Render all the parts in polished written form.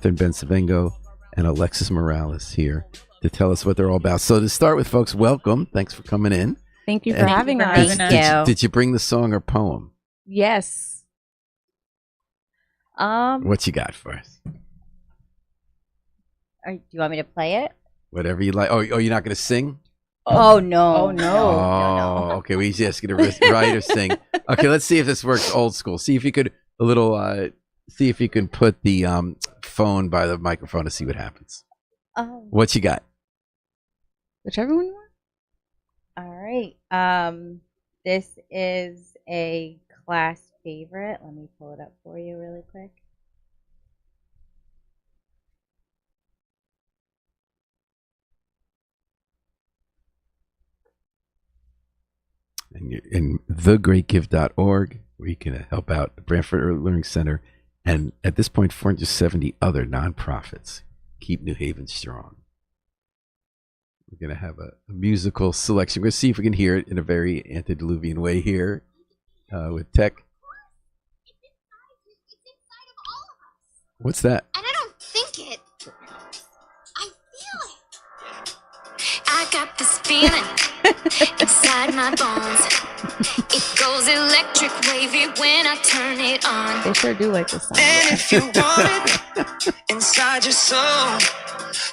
Catherine Bensavengo and Alexis Morales here to tell us what they're all about. So to start with, folks, welcome. Thanks for coming in. Thank you for having us. Did you bring the song or poem? Yes. What you got for us? Do you want me to play it? Whatever you like. Oh, you're not going to sing? Oh, no. Oh, no. Oh, okay. We just get to write or sing. Okay, let's see if this works old school. See if you could see if you can put the phone by the microphone to see what happens. What you got? Whichever one you want. All right. This is a class favorite. Let me pull it up for you really quick. And you're in thegreatgift.org, where you can help out the Brantford Early Learning Center and at this point 470 other nonprofits keep New Haven strong. We're going to have a musical selection. We're going to see if we can hear it in a very antediluvian way here with Tech. What's that? And I don't think it. I feel it. I got this feeling inside my bones. It goes electric wavy when I turn it on. They sure do like this song. And if you want it inside your soul,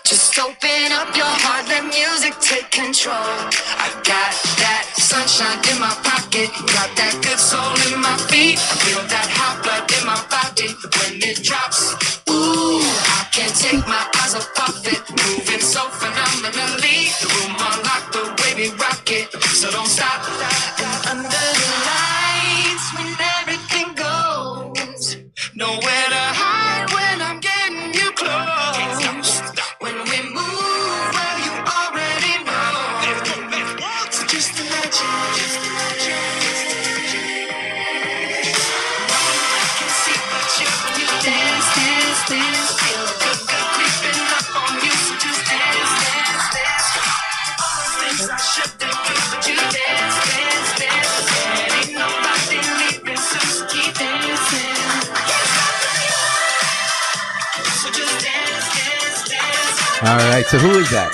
Just open up your heart, let music take control. I got that sunshine in my pocket, got that good soul in my feet. I feel that hot blood in my body when it drops. Ooh, I can't take my eyes off it, moving so phenomenally. The room on lock, the way we rock it, so don't stop. And under the lights, when everything goes, nowhere to hide when I'm getting you close. When we move, well, you already know. So just imagine. I can see that you dance, dance, dance. Feel the good creeping up on you. So just dance, dance, dance. All the things I shouldn't do, but you dance, dance, dance. And ain't nobody leaving, so just keep dancing. So just dance, dance, dance. All right, so who is that?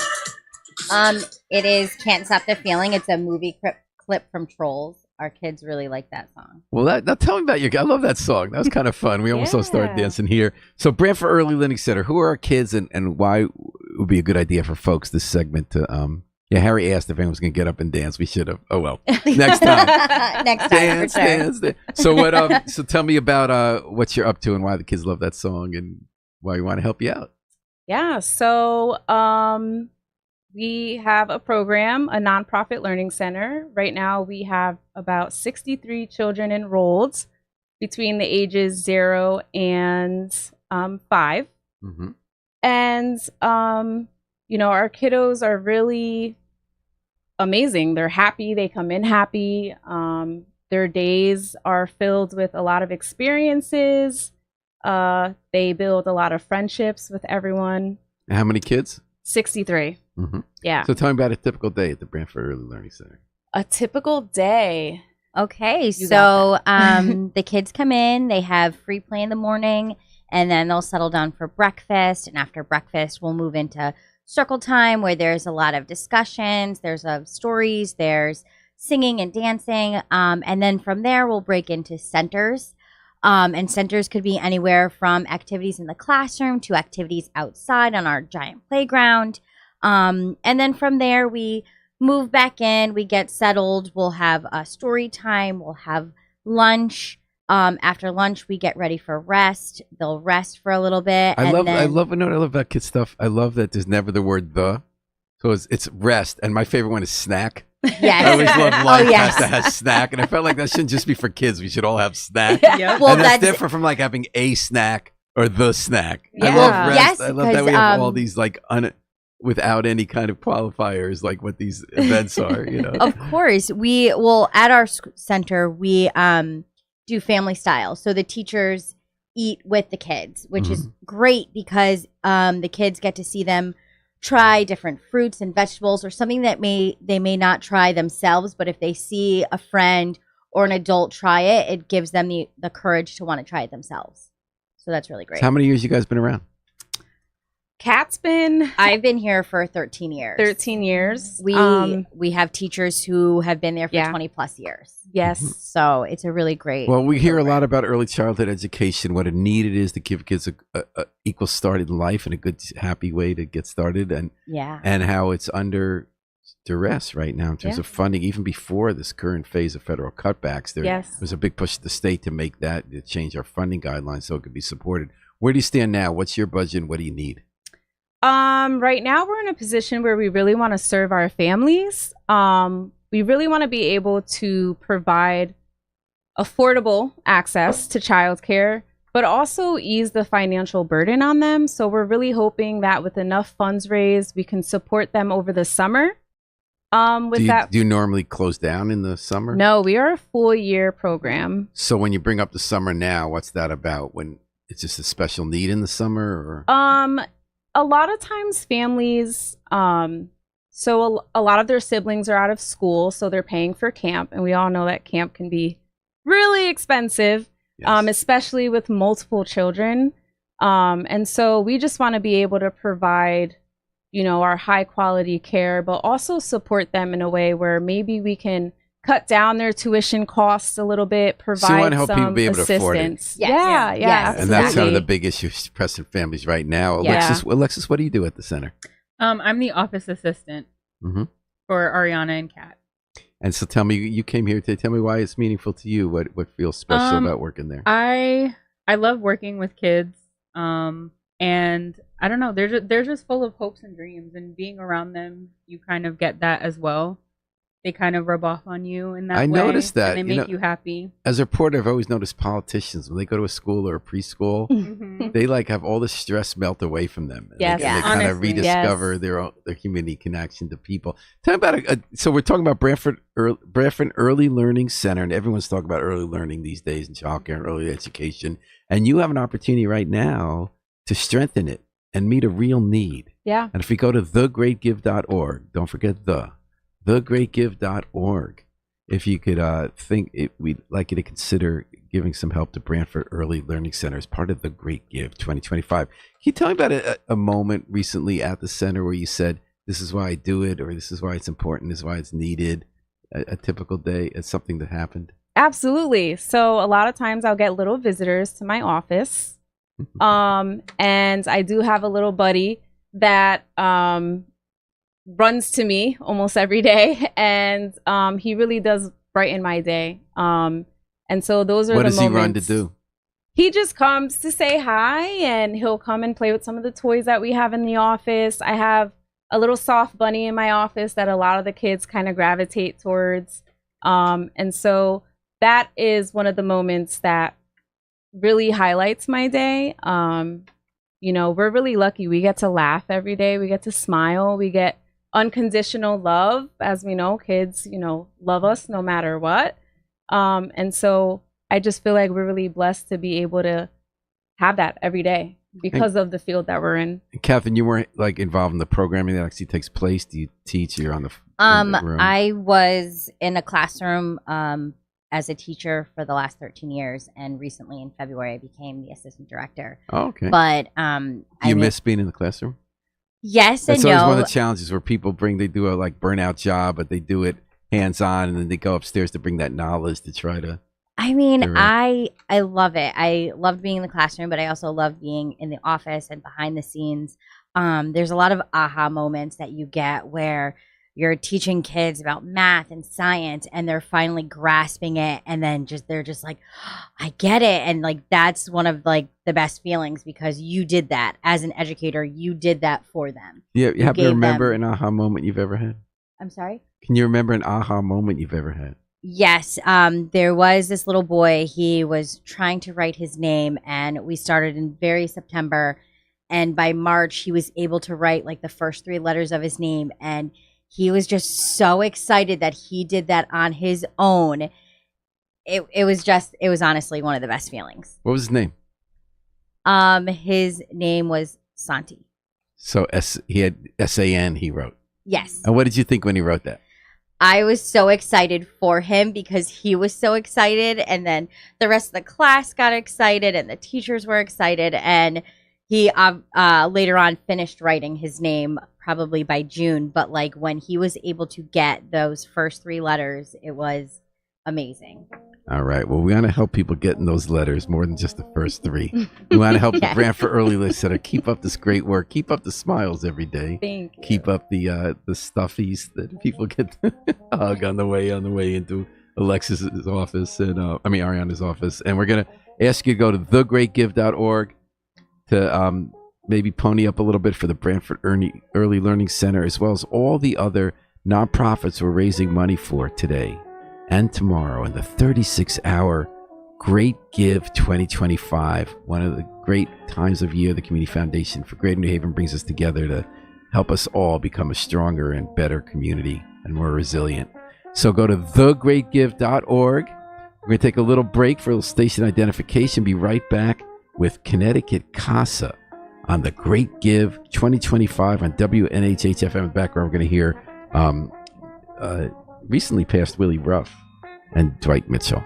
It is Can't Stop the Feeling. It's a movie clip from Trolls. Our kids really like that song. Well, now tell me about I love that song. That was kind of fun. We almost all started dancing here. So Brantford Early Learning Center, who are our kids and why would be a good idea for folks this segment to Harry asked if anyone was going to get up and dance. We should have. Oh, well, next time. Next time, Dance, for sure. dance. So what? So tell me about what you're up to and why the kids love that song and why we want to help you out. Yeah, so we have a program, a nonprofit learning center. Right now, we have about 63 children enrolled between the ages 0 and 5. Mm-hmm. And, our kiddos are really amazing. They're happy. They come in happy. Their days are filled with a lot of experiences. They build a lot of friendships with everyone. And how many kids? 63. Mm-hmm. Yeah. So tell me about a typical day at the Brantford Early Learning Center. A typical day. Okay, You so got the kids come in, they have free play in the morning, and then they'll settle down for breakfast. And after breakfast, we'll move into circle time where there's a lot of discussions, there's stories, there's singing and dancing. And then from there, we'll break into centers. And centers could be anywhere from activities in the classroom to activities outside on our giant playground. And then from there, we move back in, we get settled, we'll have a story time, we'll have lunch. After lunch, we get ready for rest. They'll rest for a little bit. I love about kid stuff. I love that there's never the word the. So it's rest. And my favorite one is snack. Yes. I always love life yes. has to have snack. And I felt like that shouldn't just be for kids. We should all have snack. Yep. Well, and that's that's different from like having a snack or the snack. I Yeah. love rest. Yes, I love that because, we have all these like without any kind of qualifiers, like what these events are, Of course. We will, at our center, we do family style. So the teachers eat with the kids, which is great because the kids get to see them try different fruits and vegetables or something that they may not try themselves. But if they see a friend or an adult try it, it gives them the courage to want to try it themselves. So that's really great. So how many years you guys been around? Kat's been I've been here for 13 years. 13 years. We have teachers who have been there for Yeah. 20 plus years. Yes. So it's a really great. Well, we hear a program. lot about early childhood education, what a need it is to give kids a equal start in life and a good, happy way to get started, and Yeah. how it's under duress right now in terms Yeah. of funding. Even before this current phase of federal cutbacks, there Yes. was a big push at the state to make that, to change our funding guidelines so it could be supported. Where do you stand now? What's your budget? And what do you need? Right now we're in a position where we really want to serve our families. We really want to be able to provide affordable access to childcare, but also ease the financial burden on them. So we're really hoping that with enough funds raised, we can support them over the summer. With Do you normally close down in the summer? No, we are a full year program. So when you bring up the summer now, what's that about? When it's just a special need in the summer, or A lot of times families, so a lot of their siblings are out of school, so they're paying for camp, and we all know that camp can be really expensive, Yes. especially with multiple children. And so we just want to be able to provide, our high quality care, but also support them in a way where maybe we can cut down their tuition costs a little bit, provide wanna help some people be able to afford it. assistance. Yes. Yeah, Yes. and that's kind of the absolutely. big issue pressing families right now. Yeah. Alexis, what do you do at the center? I'm the office assistant Hmm. for Ariana and Kat. And so tell me, you came here today. Tell me why it's meaningful to you. What feels special about working there? I love working with kids. And I don't know, they're just full of hopes and dreams, and being around them, you kind of get that as well. They kind of rub off on you in that I way. noticed that, And they you make know- you happy. As a reporter, I've always noticed politicians, when they go to a school or a preschool, Mhm. they like have all the stress melt away from them. And Yes. they, and they Yeah. kind of Honestly. rediscover Yes. their human connection to people. Tell me about so we're talking about Brantford Early Learning Center, and everyone's talking about early learning these days and childcare and early education. And you have an opportunity right now to strengthen it and meet a real need. Yeah. And if we go to thegreatgive.org, don't forget thegreatgive.org. If you could we'd like you to consider giving some help to Brantford Early Learning Center as part of the Great Give 2025. Can you tell me about a moment recently at the center where you said, this is why I do it, or this is why it's important, this is why it's needed, a typical day, it's something that happened? Absolutely. So a lot of times I'll get little visitors to my office. And I do have a little buddy that runs to me almost every day, and he really does brighten my day. And so those are What the does he moments. run to do? He just comes to say hi, and he'll come and play with some of the toys that we have in the office. I have a little soft bunny in my office that a lot of the kids kind of gravitate towards. And so that is one of the moments that really highlights my day. We're really lucky. We get to laugh every day. We get to smile. We get unconditional love. As we know, kids, love us no matter what. And so I just feel like we're really blessed to be able to have that every day because of the field that we're in. Catherine, you weren't involved in the programming that actually takes place. Do you teach? You're on the in the room? I was in a classroom as a teacher for the last 13 years, and recently in February I became the assistant director. Oh, okay. But You miss being in the classroom? yes That's and always no. one of the challenges where people they do a burnout job, but they do it hands on, and then they go upstairs to bring that knowledge to try to. I mean, You're right. I love it. I loved being in the classroom, but I also love being in the office and behind the scenes. There's a lot of aha moments that you get where you're teaching kids about math and science, and they're finally grasping it, and then they're just like, I get it. And that's one of the best feelings, because you did that as an educator. You did that for them. Yeah, you happen to gave remember them- an aha moment you've ever had? I'm sorry? Can you remember an aha moment you've ever had? Yes, there was this little boy. He was trying to write his name, and we started in very September, and by March he was able to write the first 3 letters of his name, and he was just so excited that he did that on his own. It was honestly one of the best feelings. What was his name? His name was Santi. So he had SAN. He wrote. Yes. And what did you think when he wrote that? I was so excited for him because he was so excited, and then the rest of the class got excited, and the teachers were excited, and he later on finished writing his name probably by June, but like when he was able to get those first 3 letters, it was amazing. All right. Well, we want to help people get in those letters more than just the first 3. We want to help the Yes. Brantford Early List Center keep up this great work, keep up the smiles every day, Thank you. keep up the stuffies that people get to hug on the way into Alexis's office and Ariana's office. And we're gonna ask you to go to thegreatgive.org to maybe pony up a little bit for the Brantford Early Learning Center, as well as all the other nonprofits we're raising money for today and tomorrow in the 36-hour Great Give 2025, one of the great times of year the Community Foundation for Greater New Haven brings us together to help us all become a stronger and better community and more resilient. So go to thegreatgive.org. We're going to take a little break for a little station identification. Be right back with Connecticut CASA on the Great Give 2025 on WNHH-FM. In the background, we're going to hear recently passed Willie Ruff and Dwight Mitchell.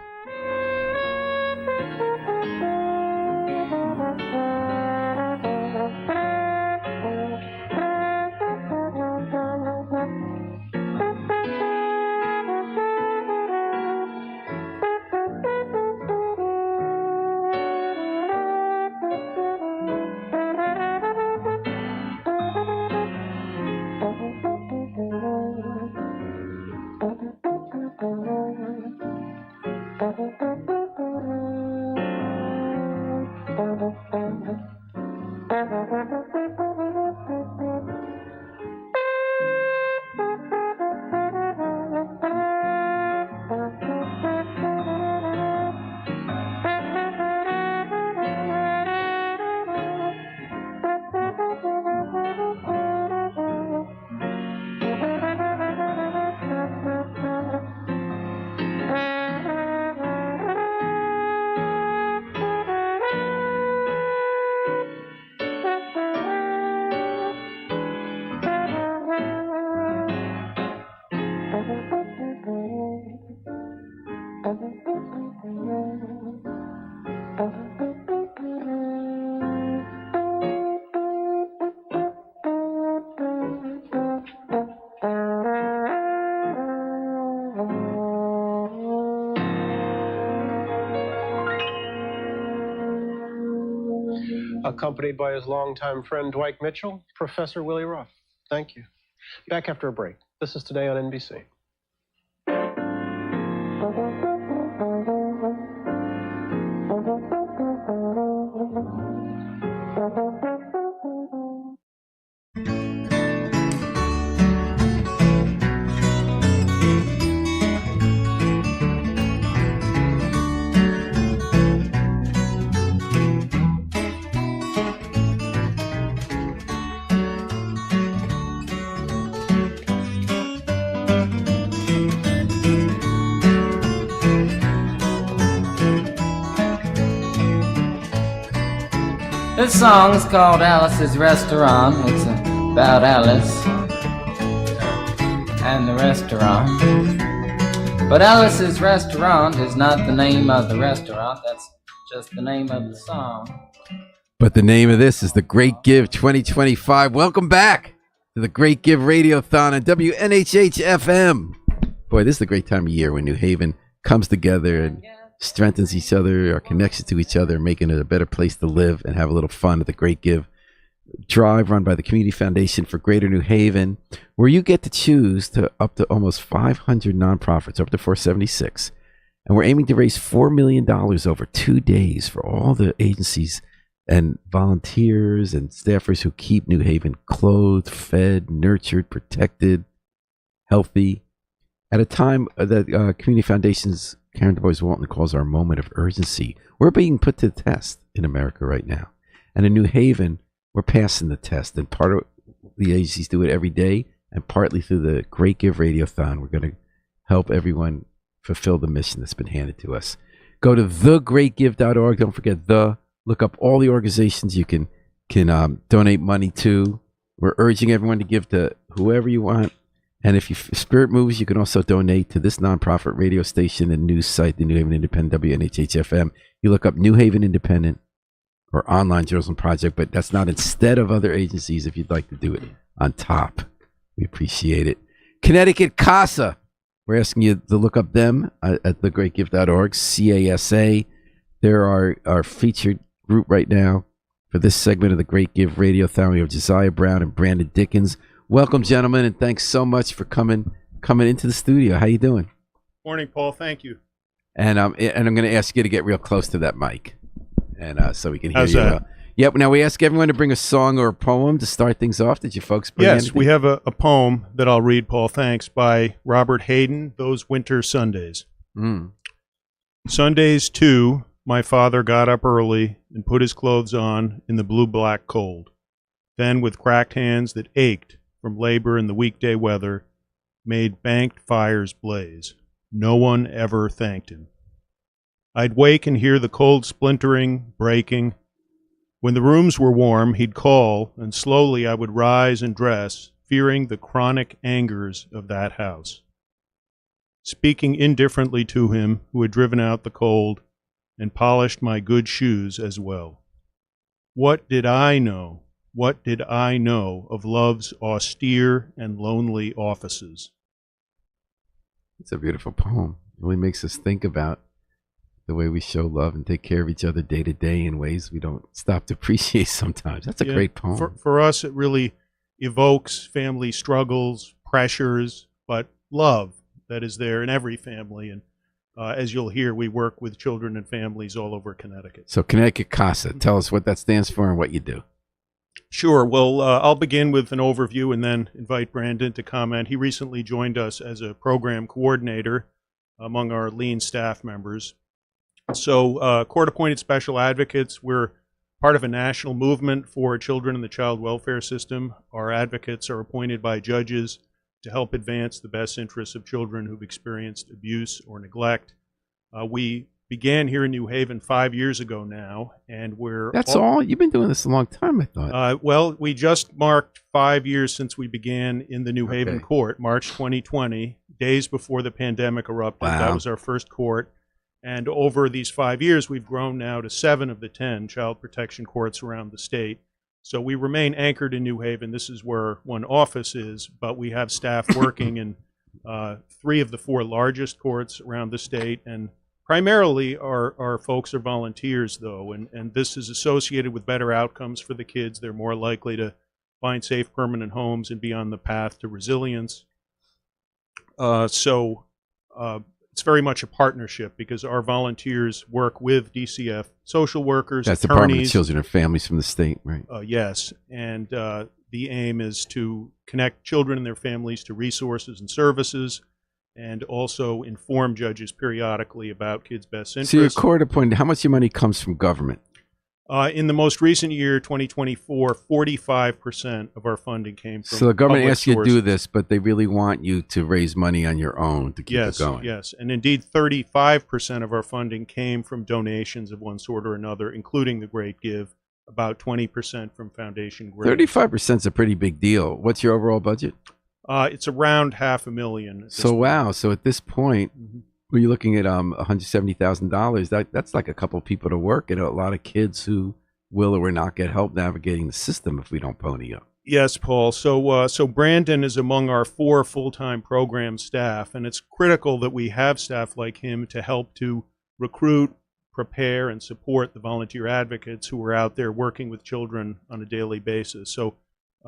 Accompanied by his longtime friend Dwight Mitchell, Professor Willie Ruff. Thank you. Back after a break. This is Today on NBC. This song's called Alice's Restaurant. It's about Alice and the restaurant. But Alice's Restaurant is not the name of the restaurant. That's just the name of the song. But the name of this is the Great Give 2025. Welcome back to the Great Give Radiothon on WNHH-FM. Boy, this is a great time of year when New Haven comes together and strengthens each other, our connection to each other, making it a better place to live and have a little fun at the Great Give drive run by the Community Foundation for Greater New Haven, where you get to choose to up to almost 500 nonprofits, up to 476. And we're aiming to raise $4 million over 2 days for all the agencies and volunteers and staffers who keep New Haven clothed, fed, nurtured, protected, healthy. At a time that Community Foundation's Karen DuBois Walton calls our moment of urgency, we're being put to the test in America right now. And in New Haven, we're passing the test. And part of the agencies do it every day, and partly through the Great Give Radiothon, we're going to help everyone fulfill the mission that's been handed to us. Go to thegreatgive.org. Don't forget look up all the organizations you can donate money to. We're urging everyone to give to whoever you want. And if spirit moves, you can also donate to this nonprofit radio station and news site, the New Haven Independent, WNHH-FM. You look up New Haven Independent, or online journalism project, but that's not instead of other agencies if you'd like to do it on top. We appreciate it. Connecticut CASA. We're asking you to look up them at thegreatgift.org, CASA. They're our featured group right now for this segment of the Great Give Radiothon. We have Josiah Brown and Brandon Dickens. Welcome, gentlemen, and thanks so much for coming into the studio. How you doing? Morning, Paul. Thank you. And I'm going to ask you to get real close to that mic, and so we can hear How's you that? well. Yep. Now we ask everyone to bring a song or a poem to start things off. Did you folks bring Yes, anything? we have a poem that I'll read, Paul. Thanks, by Robert Hayden, Those Winter Sundays. Sundays, too, my father got up early and put his clothes on in the blue-black cold. Then, with cracked hands that ached from labor in the weekday weather, made banked fires blaze. No one ever thanked him. I'd wake and hear the cold splintering, breaking. When the rooms were warm, he'd call, and slowly I would rise and dress, fearing the chronic angers of that house. Speaking indifferently to him, who had driven out the cold, and polished my good shoes as well. What did I know? What did I know of love's austere and lonely offices? It's a beautiful poem. It really makes us think about the way we show love and take care of each other day to day in ways we don't stop to appreciate sometimes. That's a great poem. For us, it really evokes family struggles, pressures, but love that is there in every family. And as you'll hear, we work with children and families all over Connecticut. So Connecticut CASA, tell us what that stands for and what you do. Sure. Well, I'll begin with an overview and then invite Brandon to comment. He recently joined us as a program coordinator among our lean staff members. So court-appointed special advocates, we're part of a national movement for children in the child welfare system. Our advocates are appointed by judges to help advance the best interests of children who've experienced abuse or neglect. We began here in New Haven 5 years ago now, and we're... That's all? You've been doing this a long time, I thought. Well, we just marked 5 years since we began in the New Haven court, March 2020, days before the pandemic erupted. Wow. That was our first court. And over these 5 years, we've grown now to 7 of the 10 child protection courts around the state. So we remain anchored in New Haven. This is where one office is, but we have staff working in 3 of the 4 largest courts around the state. And primarily our folks are volunteers, though, and this is associated with better outcomes for the kids. They're more likely to find safe, permanent homes and be on the path to resilience. It's very much a partnership because our volunteers work with DCF social workers, That's attorneys. Department of Children and Families from the state, right? Yes, and the aim is to connect children and their families to resources and services, and also inform judges periodically about kids' best interests. So your court appointed, how much of your money comes from government? In the most recent year, 2024, 45% of our funding came from So the government public asks you to sources. do this, but they really want you to raise money on your own to keep it going. Yes, and indeed 35% of our funding came from donations of one sort or another, including the Great Give, about 20% from Foundation Grant. 35% is a pretty big deal. What's your overall budget? It's around $500,000. So wow, so at this point, when you're looking at $170,000, that's like a couple of people to work and a lot of kids who will or will not get help navigating the system if we don't pony up. Yes, Paul. So Brandon is among our 4 full-time program staff, and it's critical that we have staff like him to help to recruit, prepare, and support the volunteer advocates who are out there working with children on a daily basis. So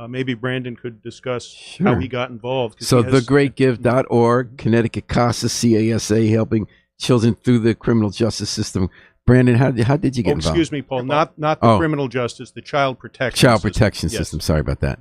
maybe Brandon could discuss how he got involved. So thegreatgive.org, Connecticut CASA, CASA, helping children through the criminal justice system. Brandon, how did you get involved? Excuse me, Paul, not the criminal justice, the child protection Child system. protection system. Sorry about that.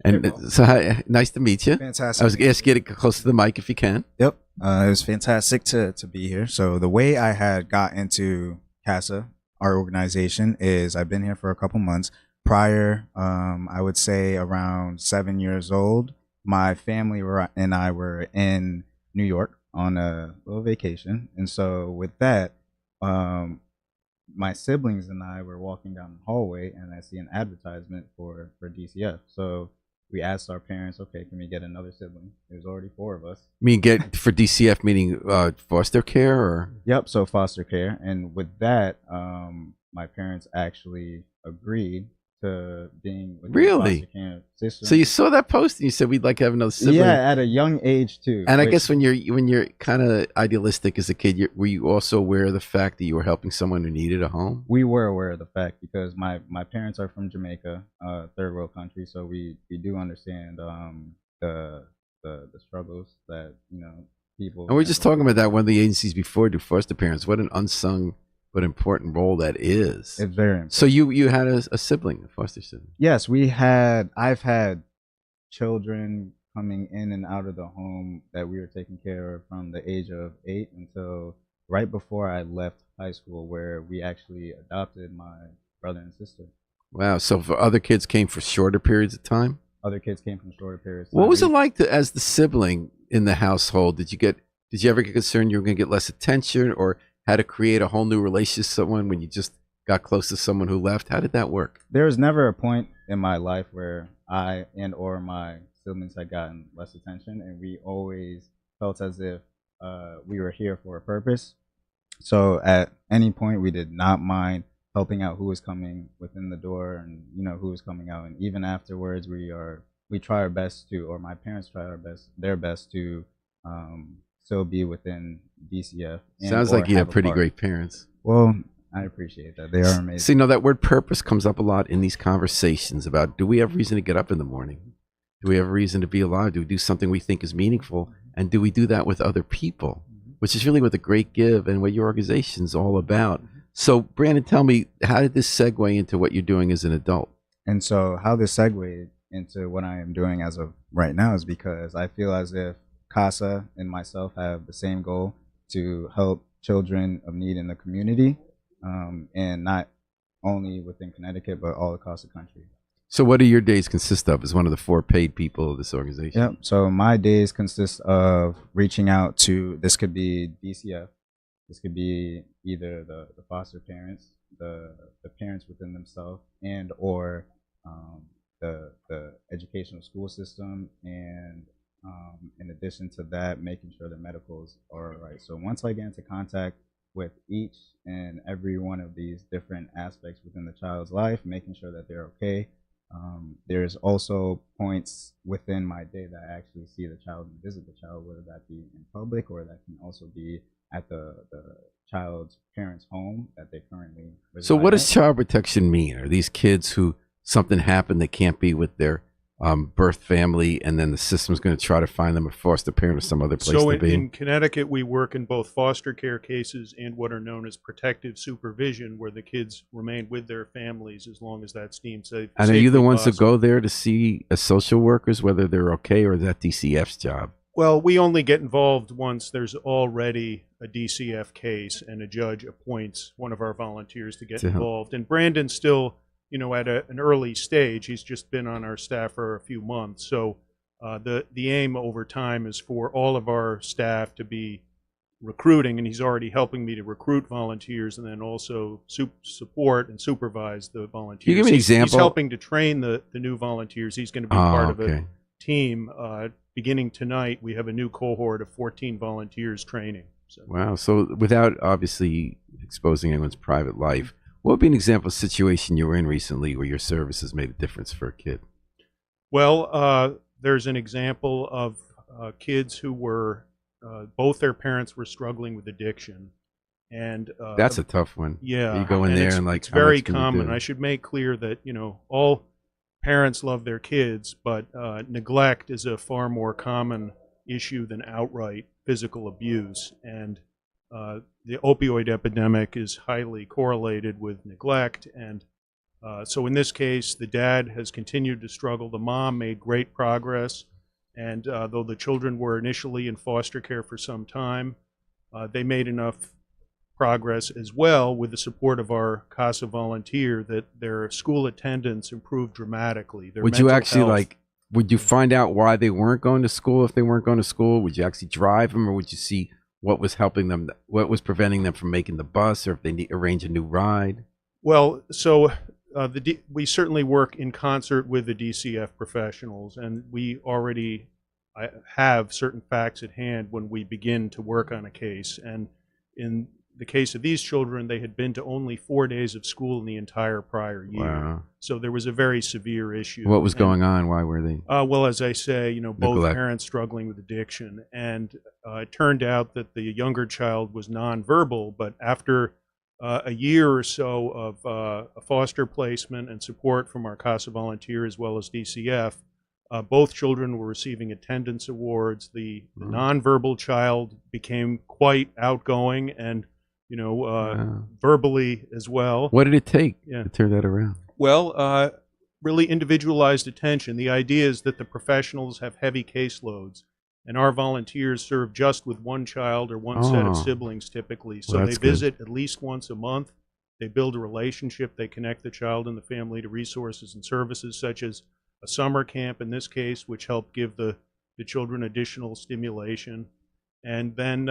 And so nice to meet you. Fantastic. I was going to ask you to get close to the mic if you can. Yep. It was fantastic to be here. So the way I had got into CASA, our organization, is I've been here for a couple months. Prior, I would say around 7 years old, my family and I were in New York on a little vacation. And so with that, my siblings and I were walking down the hallway and I see an advertisement for DCF. So we asked our parents, okay, can we get another sibling? There's already 4 of us. I mean, get for DCF, meaning foster care or? Yep, so foster care. And with that, my parents actually agreed to being with Really? the foster care system. So you saw that post and you said we'd like to have another sibling. Yeah, at a young age too. And I which- guess when you're kind of idealistic as a kid, were you also aware of the fact that you were helping someone who needed a home? we were aware of the fact because my parents are from Jamaica, third world country, so we do understand the struggles that people. And we're just talking about that one of the agencies before do foster parents. What an unsung but important role that is. It's very important. So you had a sibling, a foster sibling. Yes, I've had children coming in and out of the home that we were taking care of from the age of 8 until right before I left high school, where we actually adopted my brother and sister. Wow. So for other kids came for shorter periods of time. Other kids came from shorter periods. of What time. was it like as the sibling in the household? Did you ever get concerned you were going to get less attention, or how to create a whole new relationship with someone when you just got close to someone who left? How did that work? There was never a point in my life where I and or my siblings had gotten less attention, and we always felt as if we were here for a purpose. So at any point, we did not mind helping out who was coming within the door, and who was coming out. And even afterwards, we try our best to, or my parents try their best to still be within DCF. Sounds like you have pretty great parents. Well, I appreciate that. They are amazing. See, that word purpose comes up a lot in these conversations about, do we have reason to get up in the morning? Do we have a reason to be alive? Do we do something we think is meaningful? And do we do that with other people? Which is really what the Great Give and what your organization is all about. So, Brandon, tell me, how did this segue into what you're doing as an adult? And so how this segued into what I am doing as of right now is because I feel as if CASA and myself have the same goal to help children of need in the community, and not only within Connecticut, but all across the country. So what do your days consist of as one of the 4 paid people of this organization? Yep. So my days consist of reaching out to, this could be DCF, this could be either the foster parents, the parents within themselves, and or the educational school system, and in addition to that, making sure the medicals are all right. So once I get into contact with each and every one of these different aspects within the child's life, making sure that they're okay. There's also points within my day that I actually see the child and visit the child, whether that be in public or that can also be at the child's parents' home that they currently reside So what does at. child protection mean? Are these kids who something happened, they can't be with their birth family, and then the system's going to try to find them a foster parent or some other place So to be? in Connecticut, we work in both foster care cases and what are known as protective supervision, where the kids remain with their families as long as that's deemed safe. And are you the safely ones that possible. go there to see as social workers whether they're okay, or is that DCF's job? Well, we only get involved once there's already a DCF case and a judge appoints one of our volunteers to get To help. involved. And Brandon's still, at an early stage. He's just been on our staff for a few months. So the aim over time is for all of our staff to be recruiting, and he's already helping me to recruit volunteers and then also support and supervise the volunteers. Can you give me an He's example? helping to train the new volunteers. He's going to be part of a team. Beginning tonight, we have a new cohort of 14 volunteers training. So. Wow. So without obviously exposing anyone's private life, what would be an example of a situation you were in recently where your services made a difference for a kid? Well, there's an example of kids who were, both their parents were struggling with addiction. And That's a tough one. Yeah. You go in there it's, and it's how very much can you common. do? I should make clear that, all parents love their kids, but neglect is a far more common issue than outright physical abuse. And the opioid epidemic is highly correlated with neglect. And so in this case, the dad has continued to struggle. The mom made great progress. And though the children were initially in foster care for some time, they made enough progress as well with the support of our CASA volunteer that their school attendance improved dramaticly. Their Would you mental actually health- would you find out why they weren't going to school if they weren't going to school? Would you actually drive them, or would you see what was helping them, what was preventing them from making the bus, or if they arrange a new ride? Well, so we certainly work in concert with the DCF professionals, and we already have certain facts at hand when we begin to work on a case. And in the case of these children, they had been to only 4 days of school in the entire prior year. Wow. So there was a very severe issue. What was And, going on? Why were they? well, as I say, both Neglect. parents struggling with addiction. And it turned out that the younger child was nonverbal, but after a year or so of a foster placement and support from our CASA volunteer as well as DCF, both children were receiving attendance awards. The nonverbal child became quite outgoing and, Wow. verbally as well. What did it take Yeah. to turn that around? Well, really individualized attention. The idea is that the professionals have heavy caseloads, and our volunteers serve just with one child or one set Oh. of siblings typically. So Well, they that's good. visit at least once a month. They build a relationship. They connect the child and the family to resources and services such as a summer camp in this case, which helped give the children additional stimulation. And then,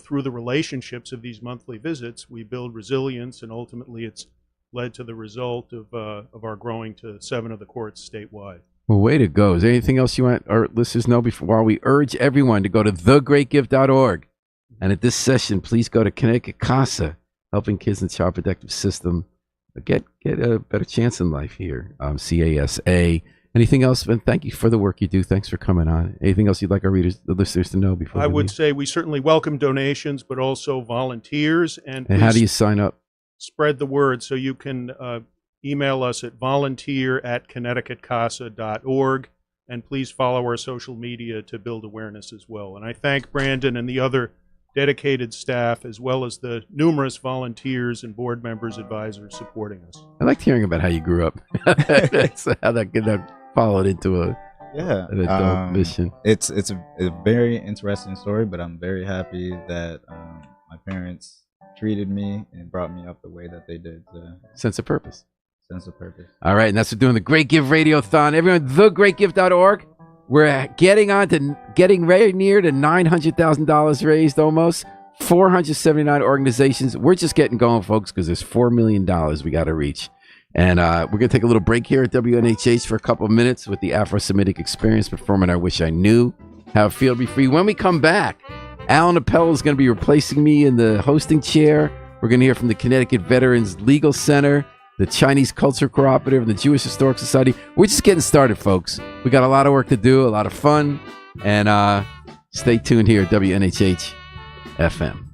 through the relationships of these monthly visits, we build resilience, and ultimately it's led to the result of our growing to 7 of the courts statewide. Well, way to go. Is there anything else you want our listeners know while we urge everyone to go to thegreatgift.org? And at this session, please go to Connecticut CASA, helping kids in the Child Protective System get a better chance in life here. CASA. Anything else? And thank you for the work you do. Thanks for coming on. Anything else you'd like our readers, the listeners, to know before I we would leave? say we certainly welcome donations, but also volunteers. And And how do please you sign up? spread the word? So you can email us at volunteer@connecticutcasa.org, and please follow our social media to build awareness as well. And I thank Brandon and the other dedicated staff, as well as the numerous volunteers and board members, advisors supporting us. I liked hearing about how you grew up. That's how that followed into an adult mission. It's a very interesting story, but I'm very happy that my parents treated me and brought me up the way that they did. Sense of purpose. Sense of purpose. All right, and that's what we're doing the Great Give Radiothon. Everyone, thegreatgift.org. We're getting very near to $900,000 raised almost. 479 organizations. We're just getting going, folks, because there's $4 million we got to reach. And we're going to take a little break here at WNHH for a couple of minutes with the Afro-Semitic Experience performing I Wish I Knew. How it Feel to Be Free. When we come back, Alan Appel is going to be replacing me in the hosting chair. We're going to hear from the Connecticut Veterans Legal Center, the Chinese Culture Cooperative, and the Jewish Historic Society. We're just getting started, folks. We got a lot of work to do, a lot of fun. And stay tuned here at WNHH FM.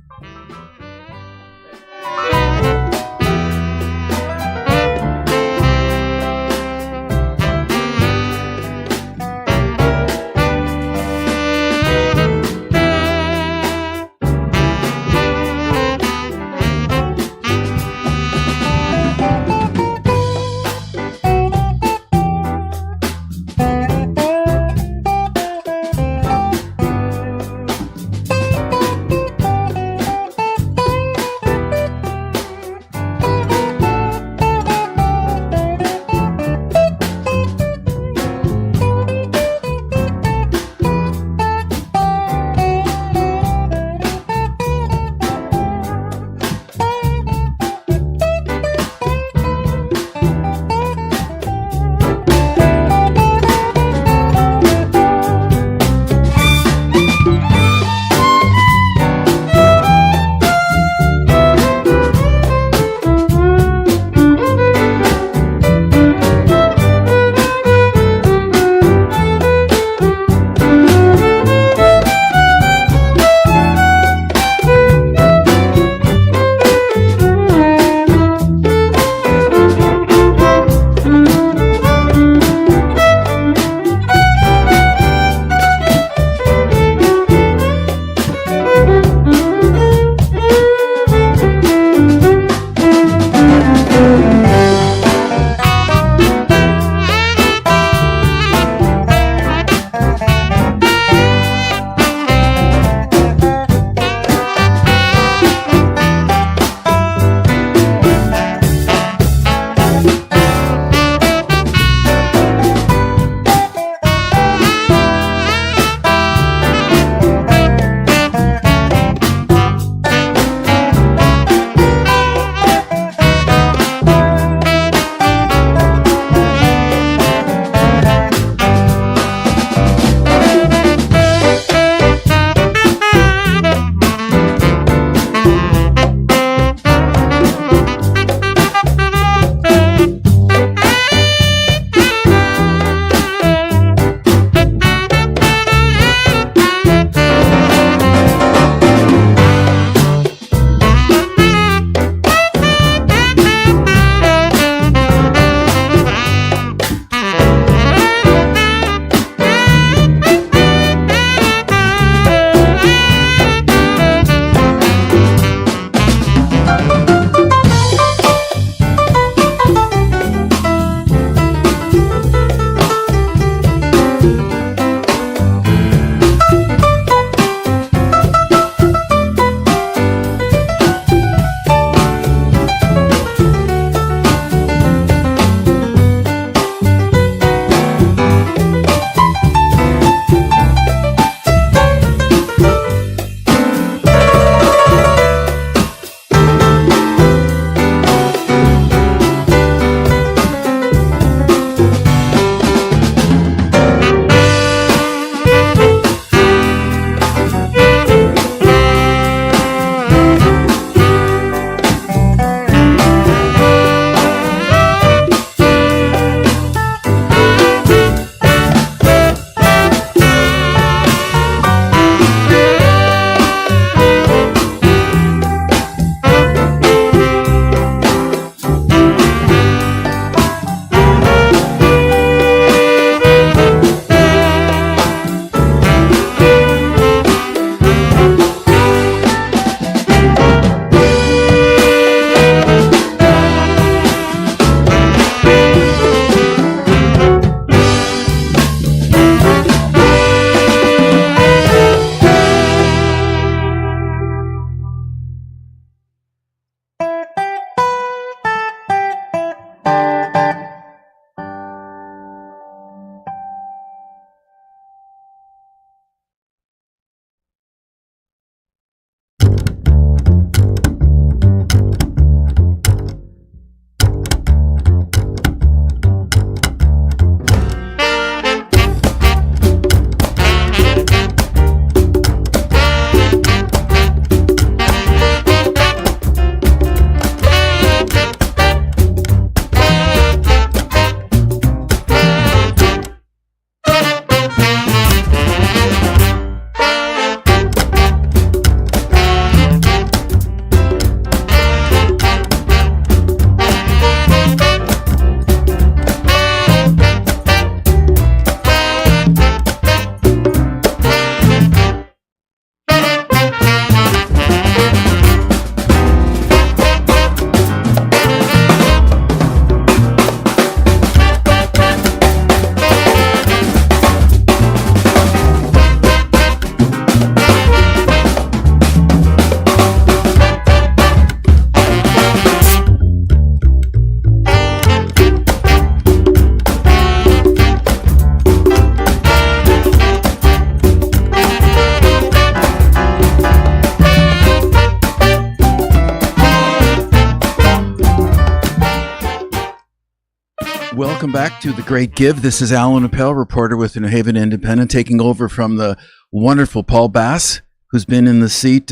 Welcome back to The Great Give. This is Alan Appel, reporter with the New Haven Independent, taking over from the wonderful Paul Bass, who's been in the seat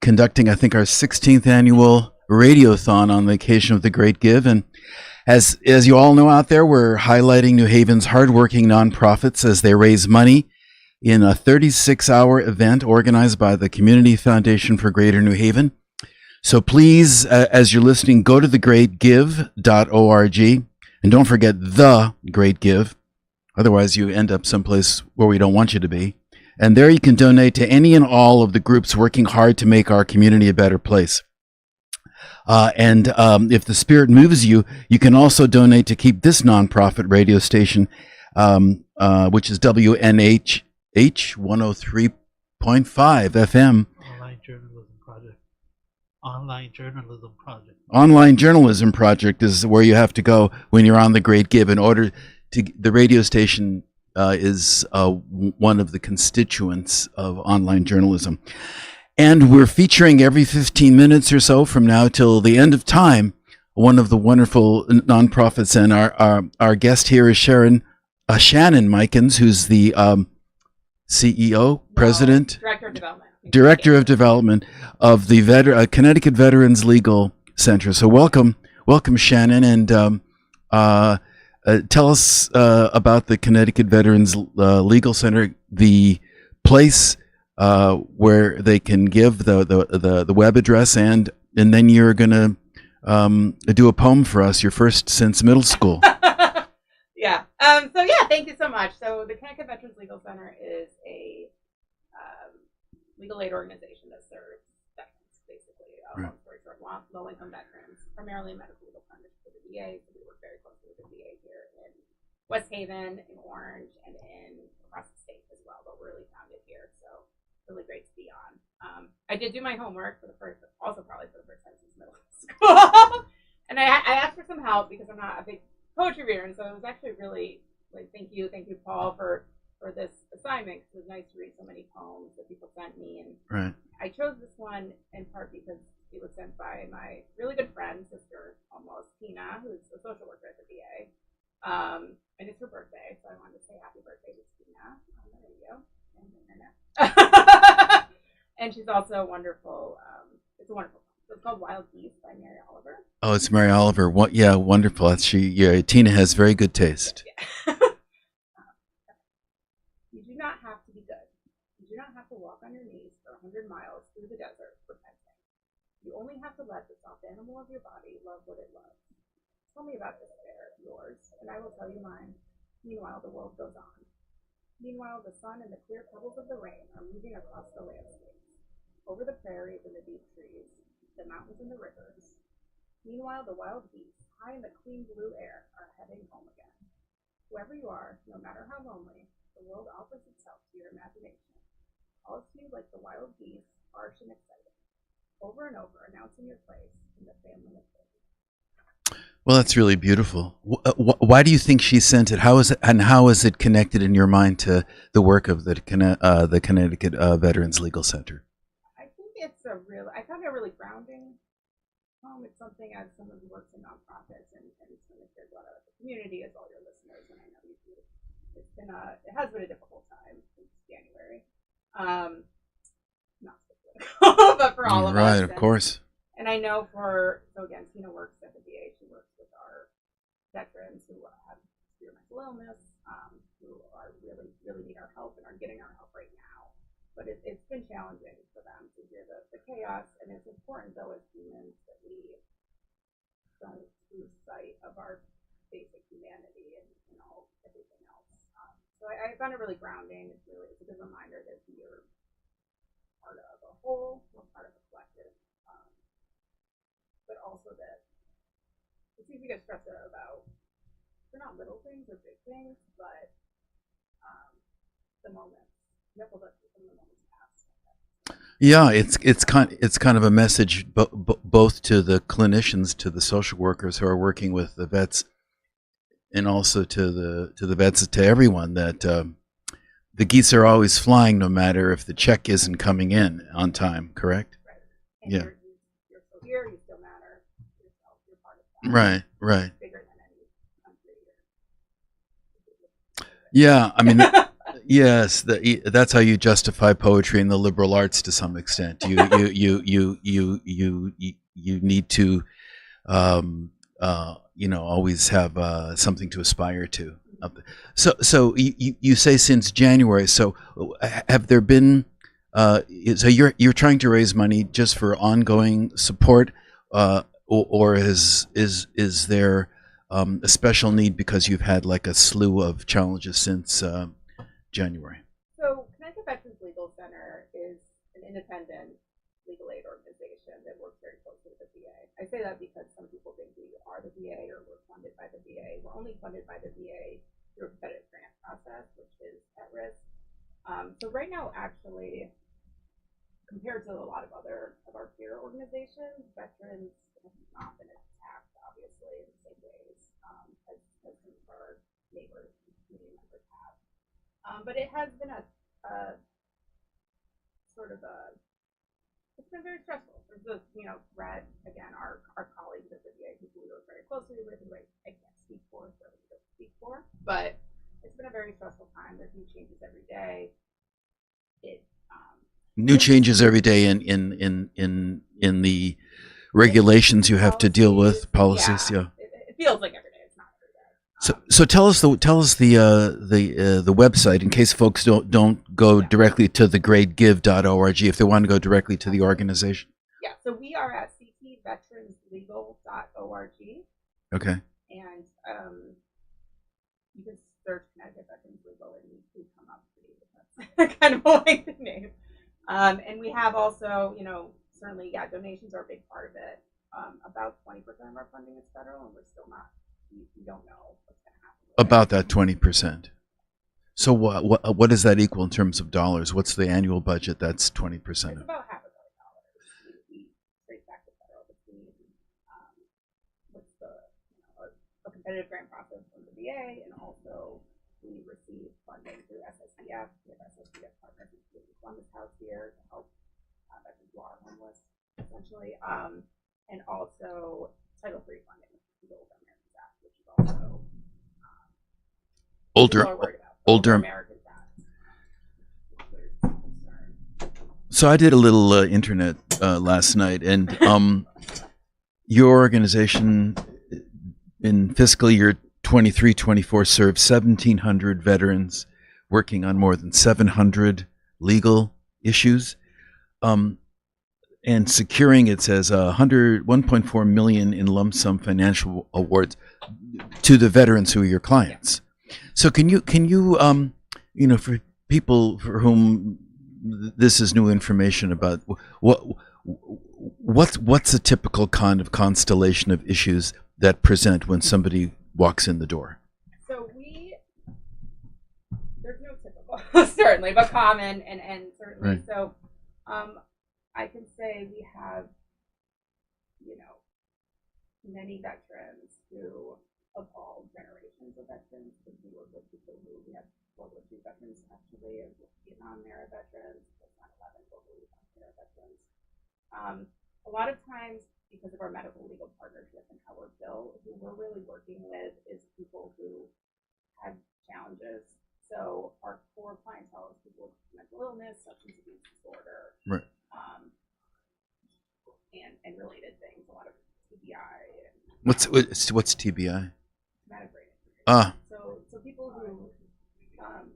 conducting, I think, our 16th annual Radiothon on the occasion of The Great Give. And as you all know out there, we're highlighting New Haven's hardworking nonprofits as they raise money in a 36-hour event organized by the Community Foundation for Greater New Haven. So please, as you're listening, go to thegreatgive.org and don't forget The Great Give. Otherwise, you end up someplace where we don't want you to be. And there you can donate to any and all of the groups working hard to make our community a better place. And if the spirit moves you, you can also donate to keep this nonprofit radio station, which is WNH 103.5 FM. Online Journalism Project is where you have to go when you're on The Great Give in order to. The radio station is one of the constituents of online journalism. And we're featuring every 15 minutes or so from now till the end of time, one of the wonderful nonprofits. And our guest here is Shannon Mikens, who's the CEO, President, Director of Development of the Connecticut Veterans Legal Center. So welcome, Shannon, and tell us about the Connecticut Veterans Legal Center, the place where they can give the web address, and then you're going to do a poem for us, your first since middle school. Yeah. Thank you so much. So the Connecticut Veterans Legal Center is a legal aid organization that serves veterans, basically. Long story short, low-income veterans, primarily medical legal funded for the VA. So we work very closely with the VA here in West Haven, in Orange, and across the state as well. But we're really founded here, so really great to be on. I did do my homework probably for the first time since middle school, and I asked for some help because I'm not a big poetry reader, and so it was actually really thank you Paul for this assignment, because it was nice to read so many poems that people sent me, and I chose this one in part because it was sent by my really good friend, sister almost, Tina, who's a social worker at the VA, and it's her birthday, so I wanted to say happy birthday to Tina on the radio and the internet. And she's also a wonderful, it's a wonderful poem. So it's called Wild Geese by Mary Oliver. Oh, it's Mary Oliver. What? Yeah, wonderful. Tina has very good taste. Yeah. You do not have to be good. You do not have to walk on your knees for 100 miles through the desert repenting. You only have to let the soft animal of your body love what it loves. Tell me about this affair, yours, and I will tell you mine. Meanwhile, the world goes on. Meanwhile, the sun and the clear pebbles of the rain are moving across the landscapes, over the prairies and the deep trees, the mountains and the rivers. Meanwhile, the wild geese, high in the clean blue air, are heading home again. Whoever you are, no matter how lonely, the world offers itself to your imagination. Calls to you like the wild geese, harsh and exciting, over and over, announcing your place in the family of faith. Well, that's really beautiful. Why do you think she sent it? How is it connected in your mind to the work of the Connecticut Veterans Legal Center? I think I found it a really grounding poem. It's something as someone who works in nonprofits and someone who cares a lot about the community, as all your listeners, and I know you do. It has been a difficult time since January. Not so political, but for all of us. Right, of course. And I know again, Tina works at the VA. She works with our veterans who have severe mental illness, who are really, really need our help and are getting our help right now. But it's been challenging for them to hear the chaos, and it's important, though, as humans, that we don't lose sight of our basic humanity and everything else. So I found it really grounding. It's a good reminder that we're part of a whole, we're part of a collective. But also that it's easy to get stressed out about, they're not little things or big things, but the moments. You have to let some of the moments pass. Yeah, it's kind of a message both to the clinicians, to the social workers who are working with the vets, and also to the vets, to everyone, that the geese are always flying, no matter if the check isn't coming in on time. Correct? Right. And Yeah. You're still here. You still matter. You're part of that. Right. Bigger than any country Yeah, I mean, yes, that's how you justify poetry in the liberal arts to some extent. You need to, always have something to aspire to. So you say since January. So have there been? So you're trying to raise money just for ongoing support, or is there a special need because you've had like a slew of challenges since January? So Connecticut Veterans Legal Center is an independent legal aid organization that works very closely with the VA. I say that because some people think we are the VA or we're funded by the VA. We're only funded by the VA through a competitive grant process, which is at risk. So right now, actually, compared to a lot of other of our peer organizations, veterans have not been attacked, obviously, in the same ways as some of our neighbors and community members have. But it has been a sort of a, it's been very stressful. There's a, threat, again, our colleagues at the VA, who we work very closely with, who I can't speak for, so I don't speak for, but it's been a very stressful time. There's new changes every day. New changes every day in the regulations you have to deal with, policies. Yeah. It feels like every day. It's not every day. So tell us the website in case folks don't go directly to thegreatgive.org if they want to go directly to the organization. Yeah. So we are at ctveteranslegal.org. Okay. And you can search Connecticut Veterans Legal and we come up pretty. That's kind of a lengthy name. And we have also, certainly, donations are a big part of it. About 20% of our funding is federal, and we're still not, we don't know what's going to happen. About that 20%. So what does that equal in terms of dollars? What's the annual budget? That's 20%. It's about $500 million. We trace back to federal between what's a competitive grant process from the VA, and also we receive funding through SSDF. We have SSDF partners, including Columbus House here, to help veterans who are homeless, essentially, and also Title III funding, which is the Older Americans Act, which is also Older Americans Act. So I did a little internet last night, and your organization in fiscal year 23-24 served 1,700 veterans, working on more than 700 legal issues, and securing, it says, 1.4 million in lump sum financial awards to the veterans who are your clients. So can you for people for whom this is new information about what's a typical kind of constellation of issues that present when somebody walks in the door? So there's no typical, certainly, but common and certainly. Right. So I can say we have, many veterans who, of all generations of veterans, because we work with people who, we have World War II veterans, actually, and Vietnam era veterans, 9/11 World War II era veterans. A lot of times, because of our medical legal partnership and how we're built, who we're really working with is people who had challenges. So our core clientele is people with mental illness, substance abuse disorder, right, and related things. A lot of TBI. What's TBI? Traumatic brain injury. So people who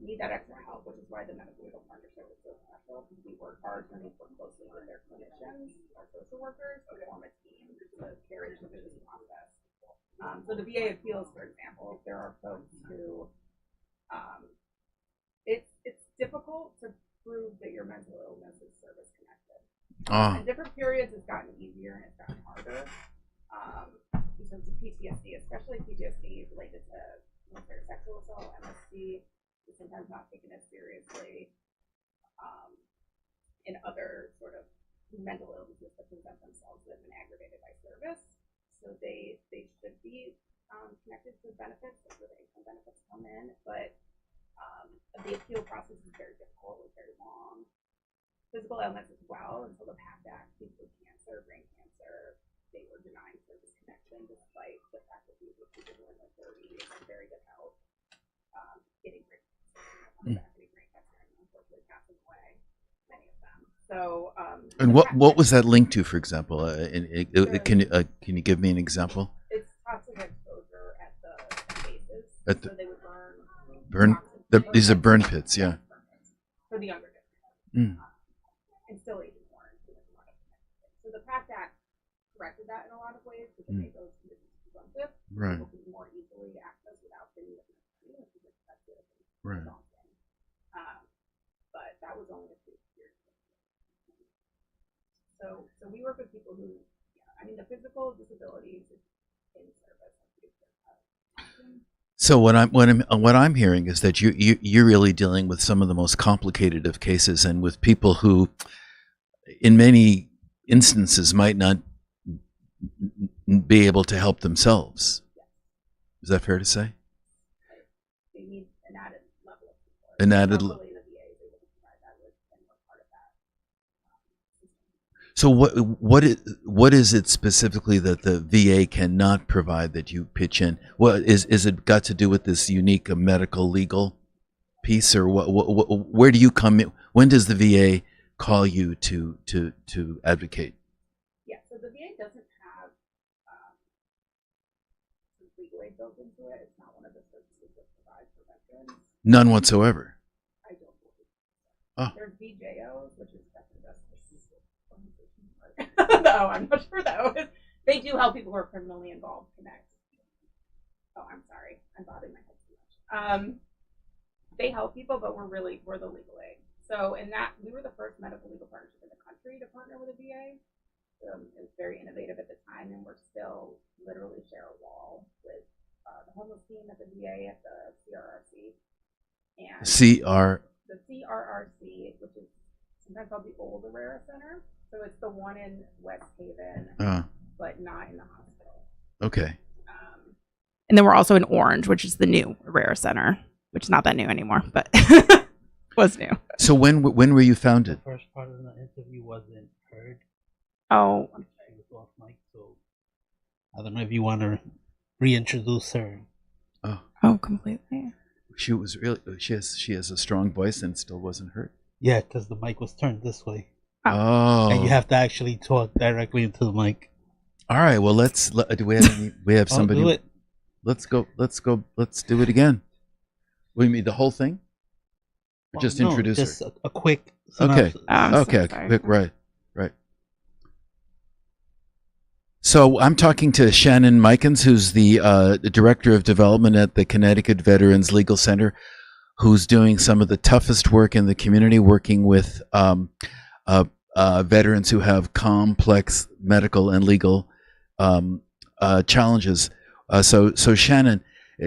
need that extra help, which is why the medical legal partnership is so special, because we work hard and we work closely with their clinicians, our social workers, to form a team to carry through this process. So the VA appeals, for example, there are folks who it's difficult to prove that your mental illness is service connected. In different periods, it's gotten easier and it's gotten harder. In terms of PTSD, especially PTSD related to military sexual assault, MST, is sometimes not taken as seriously. In other sort of mental illnesses that present themselves that have been aggravated by service, so they should be connected to benefits. That's where the income benefits come in, but the appeal process is very difficult. It's very long. Physical ailments as well. Until the PACT Act, people with cancer, brain cancer, they were denying service connection despite the fact that these were people who were in their 30s and very good health, getting many of them. So, And what was that linked to, for example? Can you give me an example? it's toxic exposure at the bases. At the- So they would burn These are burn pits, yeah. for the younger Mm. generation. And still even more. So the PACT Act corrected that in a lot of ways to make those conditions presumptive. Right. People can more easily access without getting the which is expensive. Right. But that was only a few years ago. So we work with people who, the physical disabilities in service. So what I'm hearing is that you're really dealing with some of the most complicated of cases, and with people who, in many instances, might not be able to help themselves. Is that fair to say? They need an added level of support. An added. Hopefully the VA is able to provide that with and we're part of that. So what is it specifically that the VA cannot provide that you pitch in? What is it got to do with this unique medical legal piece, or where do you come in? When does the VA call you to advocate? Yeah, so the VA doesn't have legal aid built into it. It's not one of the services that provides for veterans. None whatsoever. I don't believe. Oh. There's VJO, which is Veteran Justice Organization. No, I'm not sure though. They do help people who are criminally involved connect. Oh, I'm sorry. I'm bobbing my head too much. They help people, but we're the legal aid. So in that, we were the first medical legal partnership in the country to partner with a VA. It was very innovative at the time, and we're still literally share a wall with the homeless team at the VA at the CRRC. And the CRRC, which is sometimes called the Old Herrera Center. So it's the one in West Haven, but not in the hospital. Okay. And then we're also in Orange, which is the new Herrera Center, which is not that new anymore, but was new. So when were you founded? The first part of the interview wasn't heard. Oh. She was off mic, so I don't know if you want to reintroduce her. Oh, completely. She was really she has a strong voice and still wasn't heard. Yeah, because the mic was turned this way. Oh. And you have to actually talk directly into the mic. All right. Well, do we have any? We have somebody. I'll do it. Let's go. Let's do it again. What do you mean, the whole thing? Or just no, introduce just her. a quick Okay. synopsis. Okay. Quick. Right. So I'm talking to Shannon Mikens, who's the director of development at the Connecticut Veterans Legal Center, who's doing some of the toughest work in the community, working with veterans who have complex medical and legal challenges. So Shannon,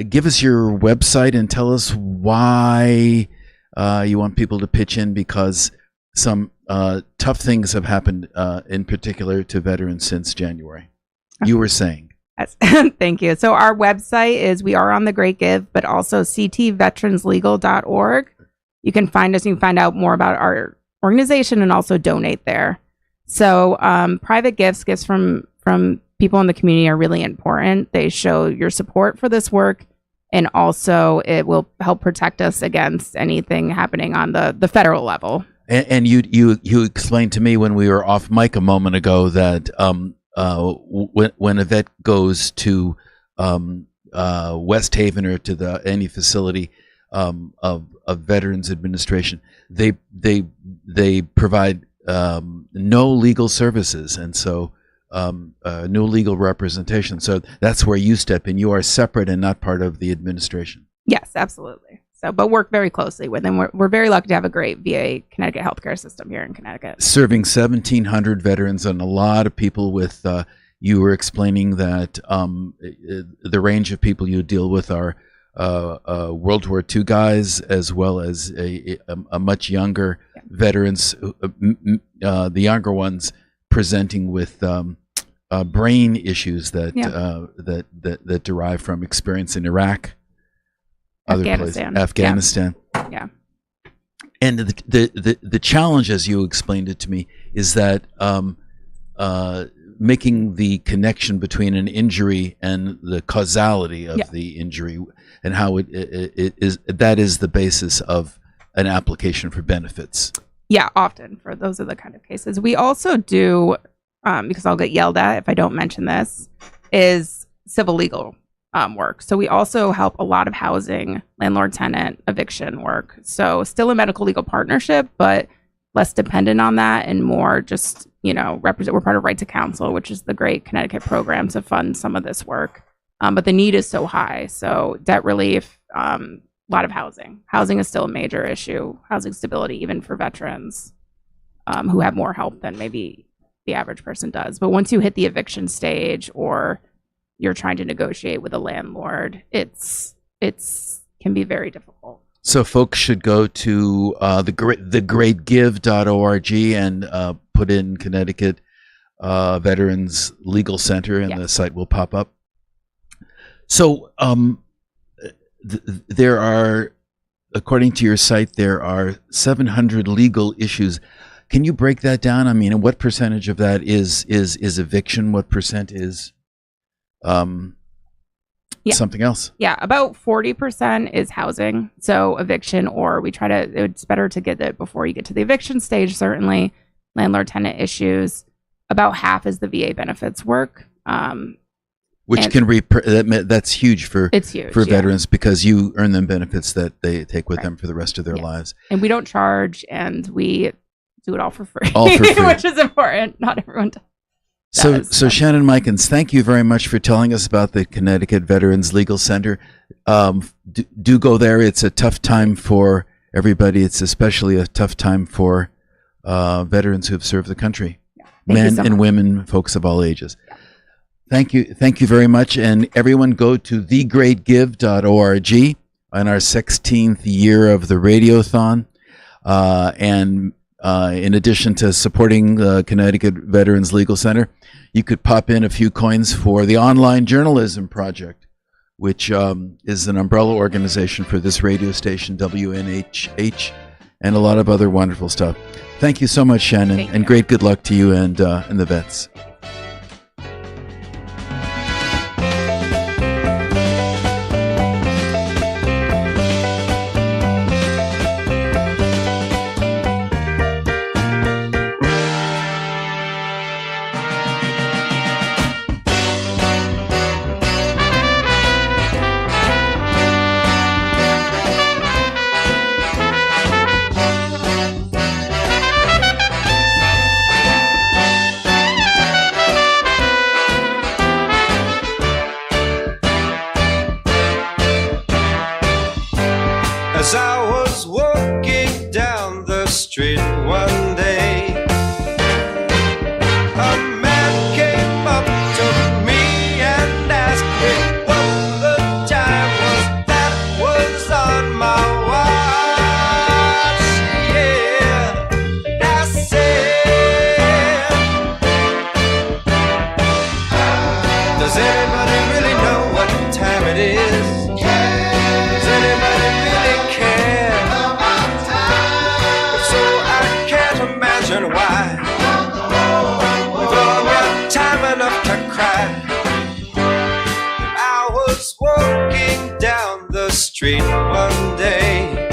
give us your website and tell us why you want people to pitch in, because some tough things have happened, in particular to veterans since January. You were saying. Yes. Thank you. So our website is We Are on the Great Give, but also ctveteranslegal.org. You can find us. You can find out more about our organization and also donate there. So private gifts from people in the community are really important. They show your support for this work, and also it will help protect us against anything happening on the federal level. And you explained to me when we were off mic a moment ago that when a vet goes to West Haven or to any facility of Veterans Administration, they provide no legal services, and so no legal representation. So that's where you step in. You are separate and not part of the administration. Yes, absolutely. So, but work very closely with them. We're very lucky to have a great VA Connecticut healthcare system here in Connecticut. Serving 1,700 veterans and a lot of people with, you were explaining that the range of people you deal with are World War II guys, as well as a much younger veterans, the younger ones presenting with brain issues that derive from experience in Iraq. Afghanistan. Yeah. And the challenge, as you explained it to me, is that making the connection between an injury and the causality of the injury, and how it is the basis of an application for benefits. Yeah, often for those are the kind of cases. We also do, because I'll get yelled at if I don't mention this, is civil legal work. So we also help a lot of housing, landlord-tenant, eviction work. So still a medical legal partnership, but less dependent on that and more just, represent. We're part of Right to Counsel, which is the great Connecticut program to fund some of this work. But the need is so high. So debt relief, a lot of housing. Housing is still a major issue. Housing stability, even for veterans who have more help than maybe the average person does. But once you hit the eviction stage or you're trying to negotiate with a landlord, it's can be very difficult. So folks should go to thegreatgive.org and put in Connecticut Veterans Legal Center, and the site will pop up. So there are, according to your site, there are 700 legal issues. Can you break that down? I mean, what percentage of that is eviction? What percent is something else? Yeah, about 40% is housing, so eviction, or it's better to get it before you get to the eviction stage, certainly. Landlord-tenant issues. About half is the VA benefits work. Which that's huge for veterans because you earn them benefits that they take with them for the rest of their lives. And we don't charge, and we do it all for free. All for free. Which is important. Not everyone does. So Shannon Mikens, thank you very much for telling us about the Connecticut Veterans Legal Center. Do go there. It's a tough time for everybody. It's especially a tough time for veterans who have served the country, men and women, folks of all ages. Thank you very much. And everyone go to thegreatgive.org on our 16th year of the Radiothon. And in addition to supporting the Connecticut Veterans Legal Center, you could pop in a few coins for the Online Journalism Project, which is an umbrella organization for this radio station, WNHH, and a lot of other wonderful stuff. Thank you so much, Shannon, and great good luck to you and the vets. As I was walking down the street one day, a man came up to me and asked me what the time was that was on my watch. Yeah, I said, does anybody really know what time it is? Does anybody really care? If so, I can't imagine why. We've all got time enough to cry. I was walking down the street one day.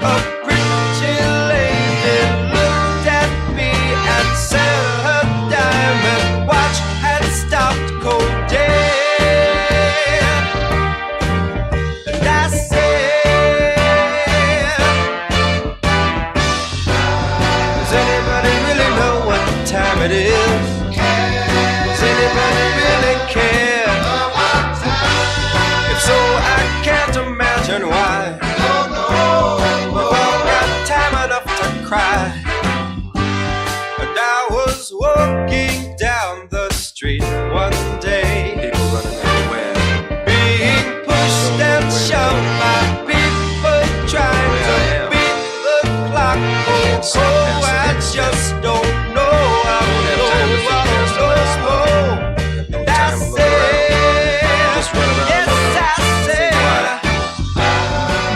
A pretty lady looked at me and said her diamond watch had stopped cold dead. And I said, does anybody really know what time it is? Does anybody really care? If so, I can't imagine why. We've all got time enough to cry. And I was walking down the street one day. People running everywhere. Being pushed and shoved by people trying to beat the clock. Oh, I just don't know. I don't know. And I said, yes, I said,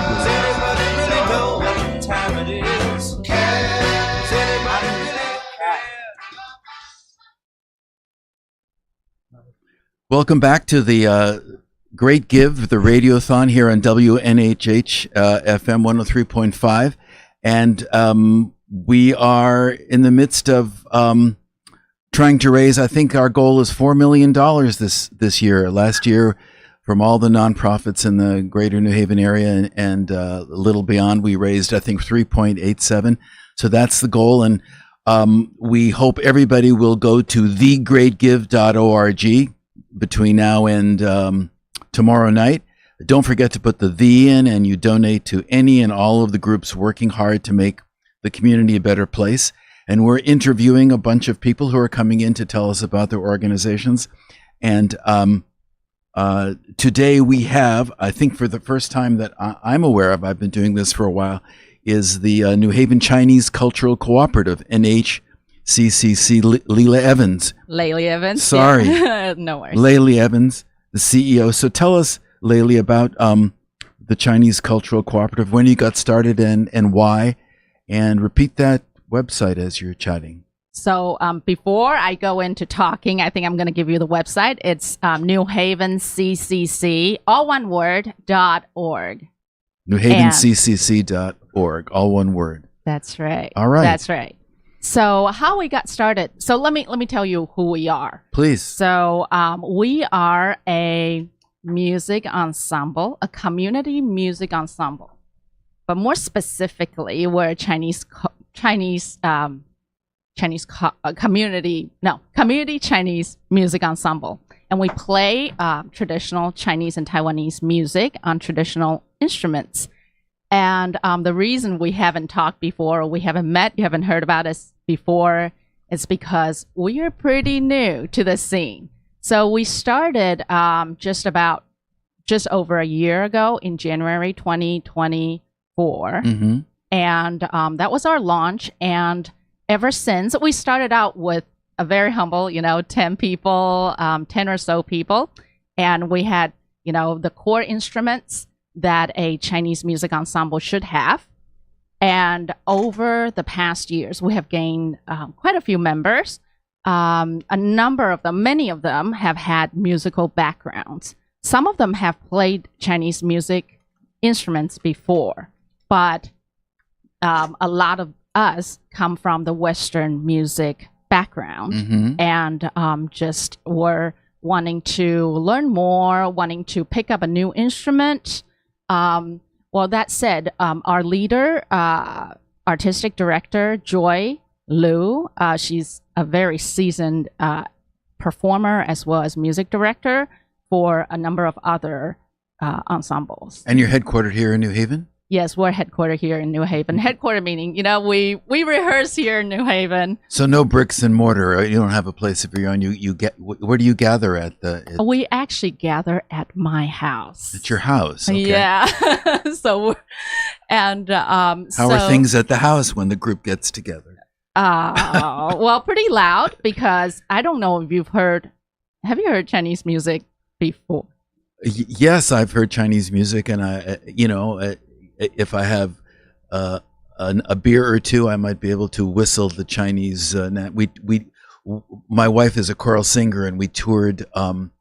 does anybody really know what time it is? Does anybody really care? Welcome back to the Great Give, the Radiothon here on WNHH FM 103.5. And we are in the midst of trying to raise, I think our goal is $4 million this year. Last year, from all the nonprofits in the greater New Haven area and a little beyond, we raised, I think, 3.87. So that's the goal. And we hope everybody will go to thegreatgive.org between now and tomorrow night. Don't forget to put the "the" in, and you donate to any and all of the groups working hard to make the community a better place. And we're interviewing a bunch of people who are coming in to tell us about their organizations. And today we have, I think for the first time that I'm aware of, I've been doing this for a while, is the New Haven Chinese Cultural Cooperative, NHCCC, Leila Evans. Laylee Evans. Sorry. Yeah. No worries. Laylee Evans, the CEO. So tell us, Laylee, about the Chinese Cultural Cooperative, when you got started and why, and repeat that website as you're chatting. So before I go into talking, I think I'm going to give you the website. It's New Haven CCC, all one word, .org. NewHavenCCC.org, all one word. That's right. All right. That's right. So how we got started. So let me tell you who we are. Please. So we are a music ensemble, a community music ensemble. But more specifically, we're a community Chinese music ensemble. And we play traditional Chinese and Taiwanese music on traditional instruments. And the reason we haven't talked before, or we haven't met, you haven't heard about us before, is because we are pretty new to the scene. So we started just over a year ago in January 2024. Mm-hmm. And that was our launch. And ever since, we started out with a very humble, 10 people, 10 or so people. And we had, the core instruments that a Chinese music ensemble should have. And over the past years, we have gained quite a few members. A number of them, many of them have had musical backgrounds. Some of them have played Chinese music instruments before, but a lot of us come from the Western music background, Mm-hmm. and just were wanting to learn more, wanting to pick up a new instrument. Well, that said, our leader, artistic director, Joy Liu, she's a very seasoned performer as well as music director for a number of other ensembles. And you're headquartered here in New Haven? Yes, we're headquartered here in New Haven. Headquarter meaning, we rehearse here in New Haven. So no bricks and mortar. You don't have a place of your own. Where do you gather at We actually gather at my house. At your house? Okay. Yeah. How are things at the house when the group gets together? Well, pretty loud, because I don't know if you've heard. Have you heard Chinese music before? Yes, I've heard Chinese music, and if I have a beer or two, I might be able to whistle the Chinese. My wife is a choral singer, and we toured China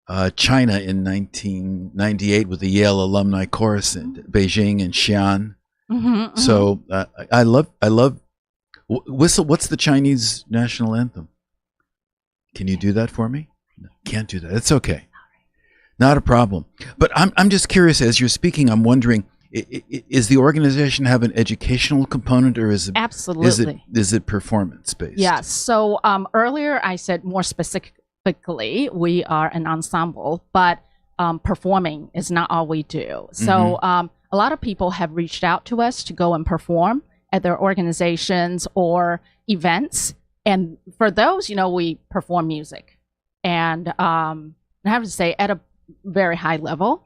in 1998 with the Yale Alumni Chorus in Beijing and Xi'an. Mm-hmm, So I love whistle. What's the Chinese national anthem? Can you do that for me? No, can't do that. It's okay. Not a problem. But I'm just curious, as you're speaking, I'm wondering, is the organization have an educational component, or is it absolutely is it performance based? Yeah. So earlier I said more specifically we are an ensemble, but performing is not all we do. So a lot of people have reached out to us to go and perform at their organizations or events, and for those, we perform music, and I have to say at a very high level.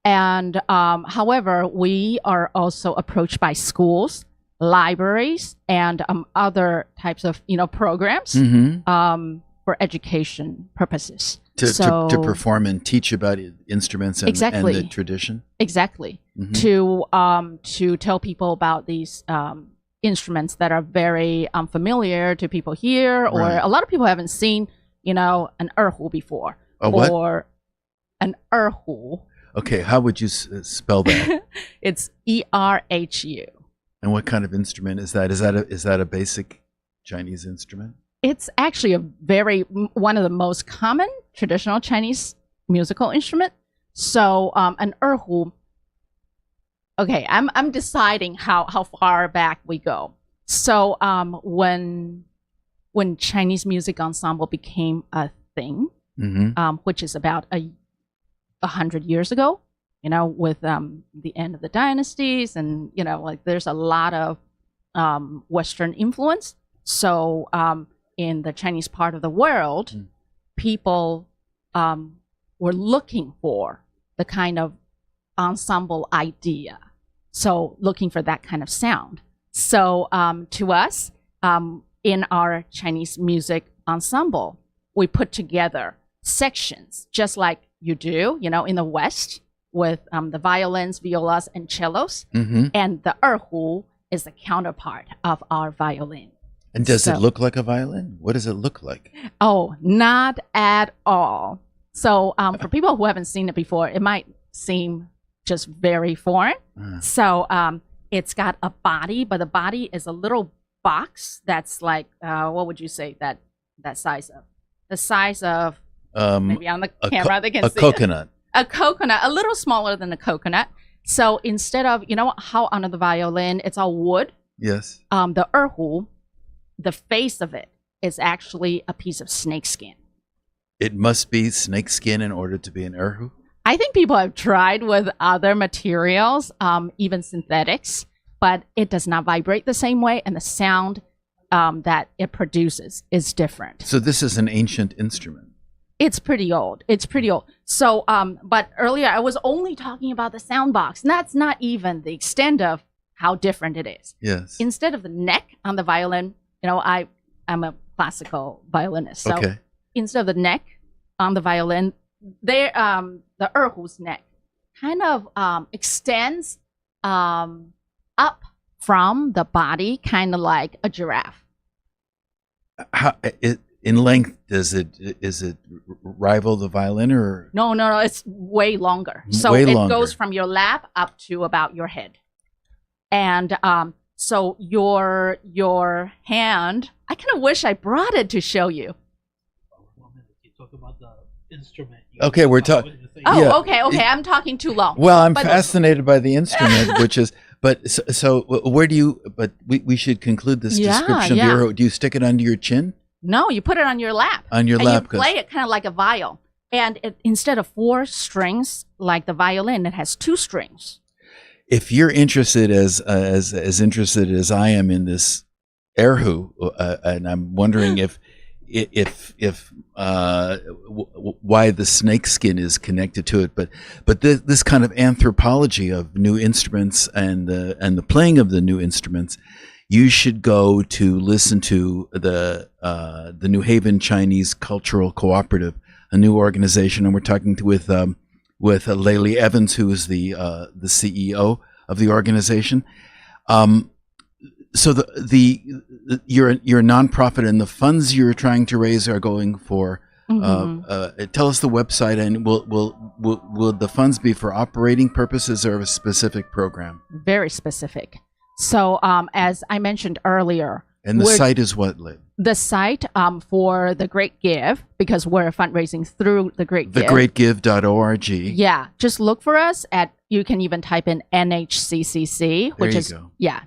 And however, we are also approached by schools, libraries, and other types of programs for education purposes. To perform and teach about instruments and, exactly. and the tradition. Exactly. Mm-hmm. To tell people about these instruments that are very unfamiliar to people here, or Right. a lot of people haven't seen, an erhu before. A what? Or an erhu. Okay, how would you spell that? It's ERHU. And what kind of instrument is that? Is that a basic Chinese instrument? It's actually one of the most common traditional Chinese musical instrument. So an erhu. Okay, I'm deciding how far back we go. So when Chinese music ensemble became a thing, which is about 100 years ago, with the end of the dynasties, and like there's a lot of Western influence. So in the Chinese part of the world, people were looking for the kind of ensemble idea. So looking for that kind of sound. So to us, in our Chinese music ensemble, we put together sections, just like you do, in the West, with the violins, violas, and cellos. And the erhu is the counterpart of our violin. And does it look like a violin? What does it look like? Oh, not at all. So for people who haven't seen it before, it might seem just very foreign. So it's got a body, but the body is a little box that's like, what would you say that size of? The size of, maybe on the camera they can see coconut. A coconut, a little smaller than a coconut. So instead of, how under the violin, it's all wood. Yes. The erhu, the face of it is actually a piece of snakeskin. It must be snakeskin in order to be an erhu? I think people have tried with other materials, even synthetics, but it does not vibrate the same way, and the sound that it produces is different. So this is an ancient instrument. It's pretty old. So, but earlier I was only talking about the sound box, and that's not even the extent of how different it is. Yes. Instead of the neck on the violin, I'm a classical violinist. So instead of the neck on the violin, the erhu's neck kind of extends up from the body, kind of like a giraffe. In length, is it rival the violin, or No, it's way longer. So way it longer. goes from your lap up to about your head. And so your hand, I kind of wish I brought it to show you. You talk about the instrument. Okay, we're talking. Oh, okay. I'm talking too long. Well, I'm But- fascinated by the instrument, which is. But so where do you? But we should conclude this Yeah, description of yeah. your. Do you stick it under your chin? No, you put it on your lap. On your and lap, you 'cause- play it kind of like a viol. And instead of 4 strings like the violin, it has 2 strings. If you're interested as interested as I am in this erhu, and I'm wondering if why the snakeskin is connected to it, but this kind of anthropology of new instruments and the playing of the new instruments, you should go to listen to the New Haven Chinese Cultural Cooperative, a new organization, and we're talking with Laylee Evans, who is the CEO of the organization. So you're a nonprofit, and the funds you're trying to raise are going for. Tell us the website, and will the funds be for operating purposes or a specific program? Very specific. So as I mentioned earlier. And the site is what, Liv? The site for The Great Give, because we're fundraising through The Great Give. thegreatgive.org. Yeah, just look for us you can even type in NHCCC, which is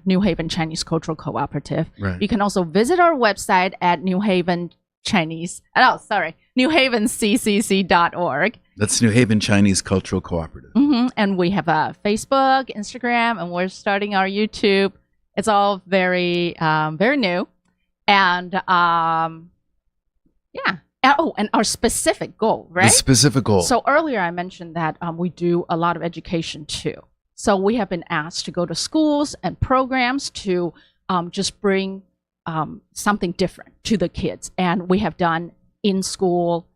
New Haven Chinese Cultural Cooperative. Right. You can also visit our website at newhavencccc.org. That's New Haven Chinese Cultural Cooperative. And we have a Facebook, Instagram, and we're starting our YouTube. It's all very, very new. And and our specific goal, right? The specific goal. So earlier I mentioned that we do a lot of education too. So we have been asked to go to schools and programs to just bring something different to the kids. And we have done in-school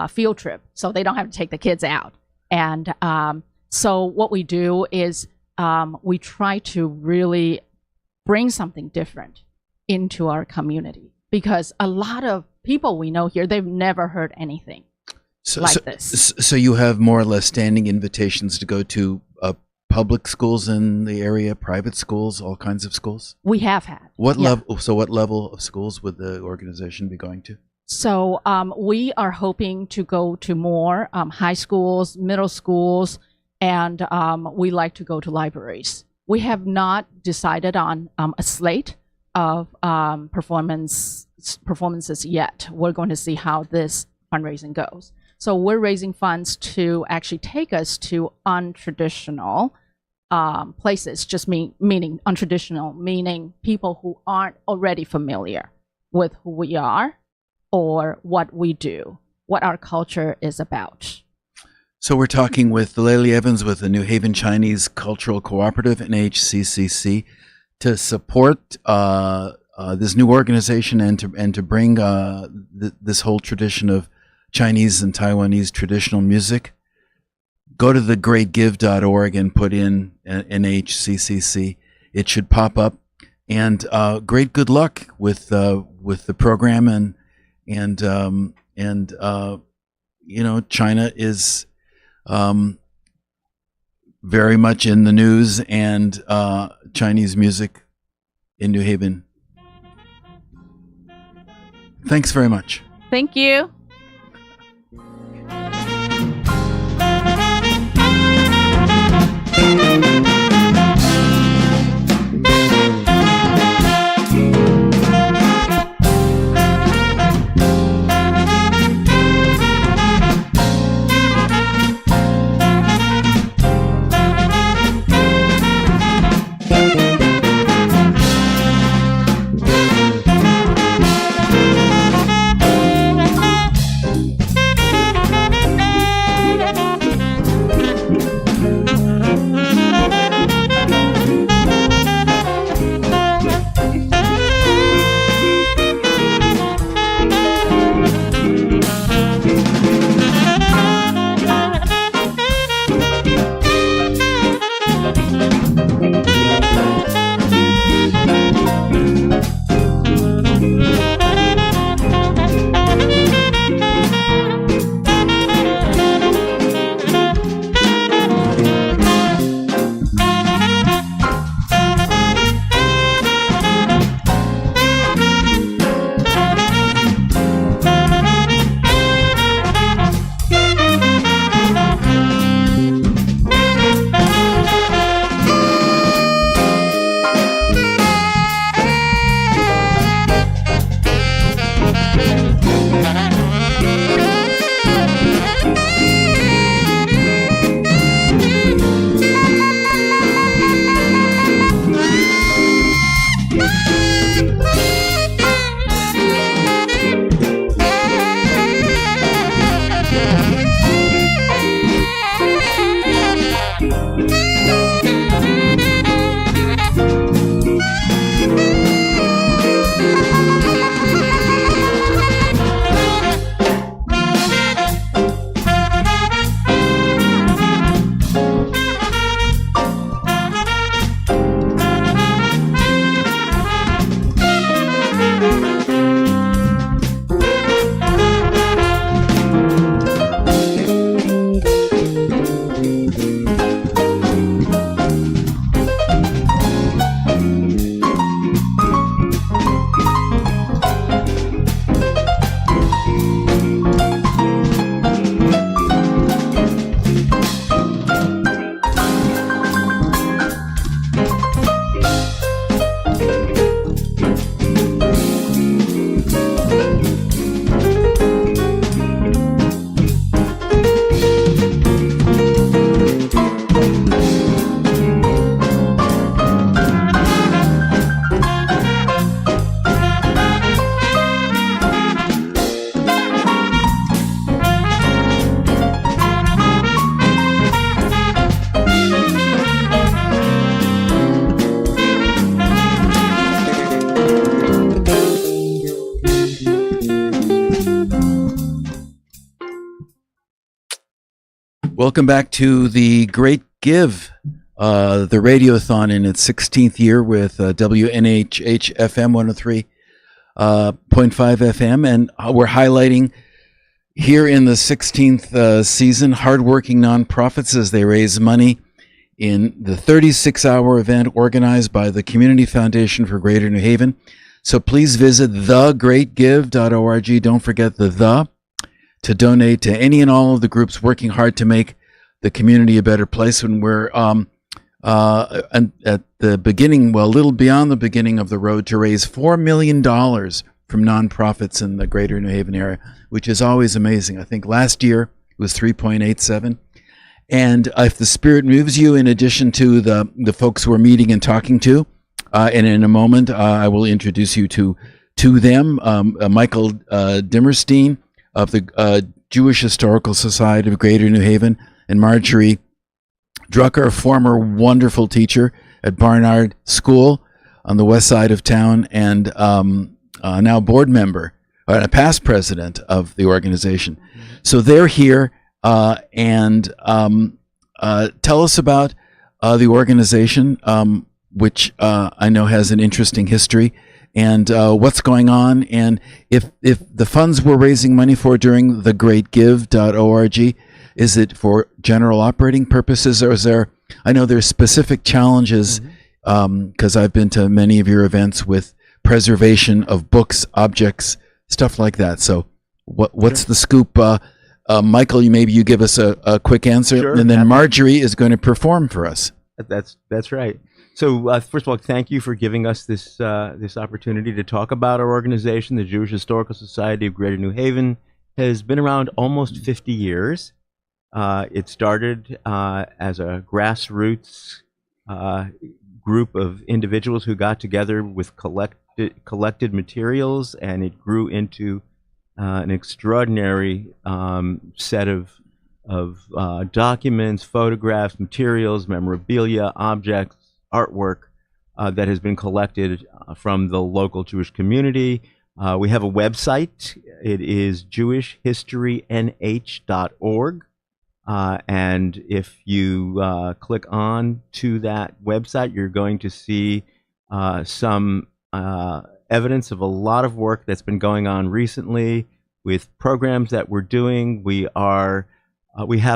field trip, so they don't have to take the kids out. And so what we do is we try to really bring something different into our community, because a lot of people we know here, they've never heard anything like this. So you have more or less standing invitations to go to public schools in the area, private schools, all kinds of schools? We have had. What Yeah. level? So, what level of schools would the organization be going to? So we are hoping to go to more high schools, middle schools, and we like to go to libraries. We have not decided on a slate of performances yet. We're going to see how this fundraising goes. So we're raising funds to actually take us to untraditional places, just meaning untraditional, meaning people who aren't already familiar with who we are or what we do, what our culture is about. So we're talking with Leili Evans with the New Haven Chinese Cultural Cooperative, NHCCC, to support this new organization and to bring this whole tradition of Chinese and Taiwanese traditional music. Go to thegreatgive.org and put in NHCCC. It should pop up. And great good luck with the program and China is very much in the news, and Chinese music in New Haven. Thanks very much. Thank you. Welcome back to the Great Give, the Radiothon in its 16th year with WNHH FM 103.5 FM. And we're highlighting here in the 16th season hardworking nonprofits as they raise money in the 36-hour event organized by the Community Foundation for Greater New Haven. So please visit thegreatgive.org. Don't forget the to donate to any and all of the groups working hard to make the community a better place. When we're at the beginning, well, a little beyond the beginning of the road to raise $4 million from nonprofits in the Greater New Haven area, which is always amazing. I think last year it was 3.87. And if the spirit moves you, in addition to the folks we're meeting and talking to, and in a moment I will introduce you to them, Michael Dimmerstein of the Jewish Historical Society of Greater New Haven, and Marjorie Drucker, a former wonderful teacher at Barnard School on the west side of town, and now board member, and a past president of the organization. So they're here, and tell us about the organization, which I know has an interesting history, and what's going on, and if the funds we're raising money for during thegreatgive.org, is it for general operating purposes, or is there, I know there's specific challenges, because I've been to many of your events with preservation of books, objects, stuff like that. So what's the scoop? Michael, maybe you give us a quick answer, Sure, and then Marjorie is going to perform for us. That's right. So first of all, thank you for giving us this this opportunity to talk about our organization. The Jewish Historical Society of Greater New Haven has been around almost 50 years. It started as a grassroots group of individuals who got together with collected materials, and it grew into an extraordinary set of documents, photographs, materials, memorabilia, objects, artwork that has been collected from the local Jewish community. We have a website. It is jewishhistorynh.org. And if you click on to that website, you're going to see some evidence of a lot of work that's been going on recently with programs that we're doing. We have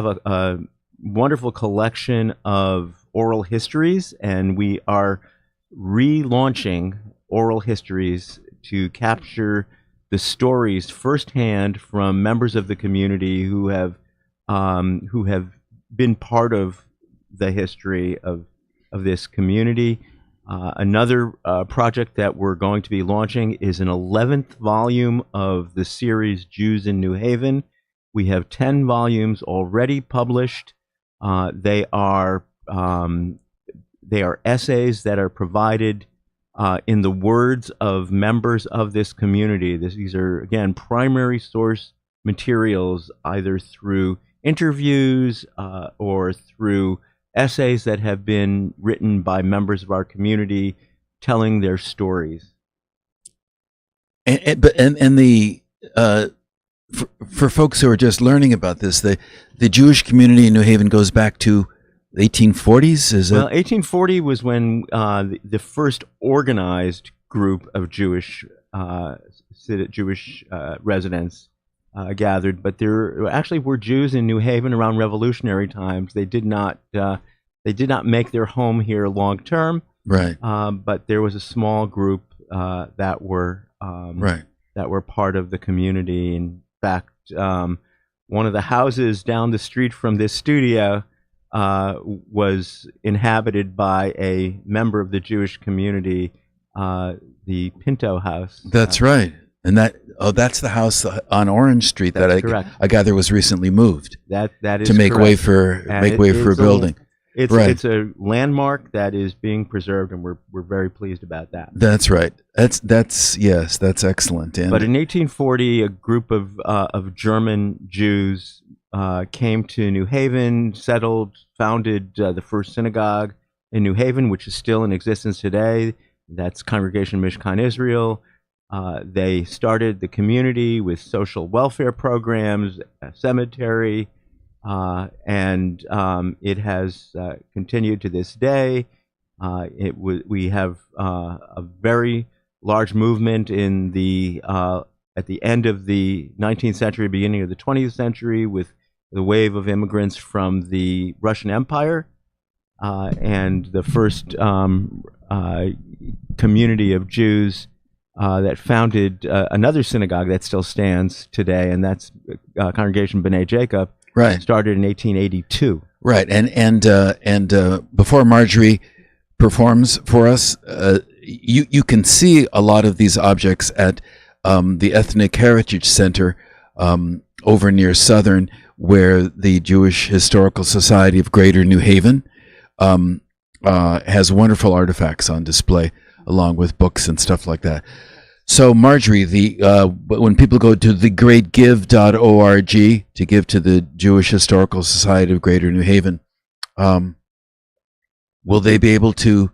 a wonderful collection of oral histories, and we are relaunching oral histories to capture the stories firsthand from members of the community who have been part of the history of this community. Another project that we're going to be launching is an 11th volume of the series Jews in New Haven. We have 10 volumes already published. They are essays that are provided in the words of members of this community. These are, again, primary source materials, either through interviews or through essays that have been written by members of our community telling their stories. For folks who are just learning about this, the Jewish community in New Haven goes back to the 1840s. Well, 1840 was when the first organized group of Jewish residents gathered, but there actually were Jews in New Haven around Revolutionary times. They did not make their home here long term, right? But there was a small group that were part of the community. In fact, one of the houses down the street from this studio was inhabited by a member of the Jewish community, the Pinto House. That's right. And that's the house on Orange Street that I gather was recently moved. That is to make correct. way for a building. It's a landmark that is being preserved, and we're very pleased about that. That's right. That's excellent. And but in 1840, a group of German Jews came to New Haven, settled, founded the first synagogue in New Haven, which is still in existence today. That's Congregation Mishkan Israel. They started the community with social welfare programs, a cemetery, and it has continued to this day. We have a very large movement in at the end of the 19th century, beginning of the 20th century, with the wave of immigrants from the Russian Empire and the first community of Jews that founded another synagogue that still stands today, and that's Congregation B'nai Jacob. Right. Started in 1882. Right, and before Marjorie performs for us, you can see a lot of these objects at the Ethnic Heritage Center over near Southern, where the Jewish Historical Society of Greater New Haven has wonderful artifacts on display, along with books and stuff like that. So, Marjorie, when people go to thegreatgive.org to give to the Jewish Historical Society of Greater New Haven, will they be able to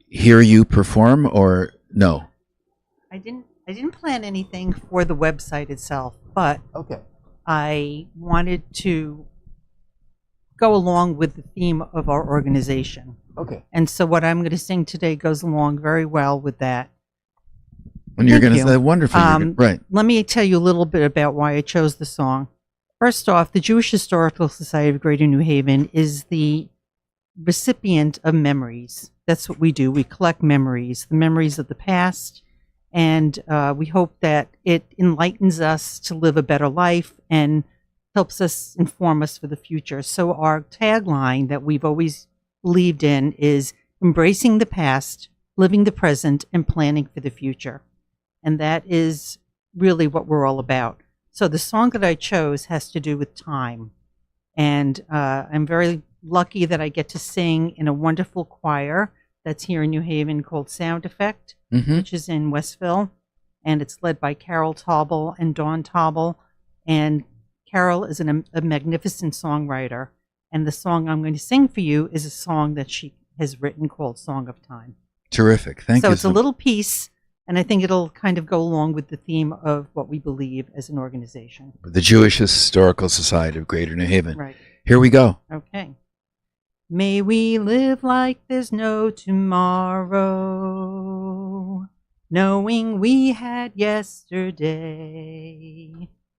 hear you perform, or no? I didn't plan anything for the website itself, but I wanted to go along with the theme of our organization. Okay. And so what I'm going to sing today goes along very well with that. And you're going to Thank say you. wonderful, right? Let me tell you a little bit about why I chose the song. First off, the Jewish Historical Society of Greater New Haven is the recipient of memories. That's what we do. We collect memories, the memories of the past, and we hope that it enlightens us to live a better life and helps us inform us for the future. So our tagline that we've always believed in is embracing the past, living the present, and planning for the future. And that is really what we're all about. So the song that I chose has to do with time. And I'm very lucky that I get to sing in a wonderful choir that's here in New Haven called Sound Effect, which is in Westville. And it's led by Carol Tauble and Dawn Tauble. And Carol is a magnificent songwriter. And the song I'm going to sing for you is a song that she has written called Song of Time. Terrific. Thank you. So it's a little piece, and I think it'll kind of go along with the theme of what we believe as an organization. The Jewish Historical Society of Greater New Haven. Right. Here we go. Okay. May we live like there's no tomorrow, knowing we had yesterday.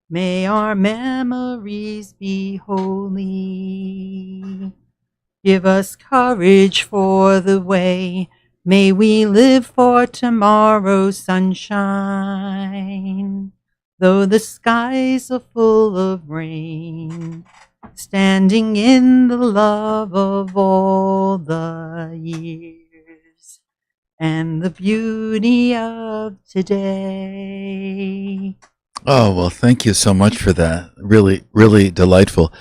May our memories be holy. Give us courage for the way. May we live for tomorrow's sunshine. Though the skies are full of rain, standing in the love of all the years and the beauty of today. Oh, well, thank you so much for that. Really, really delightful.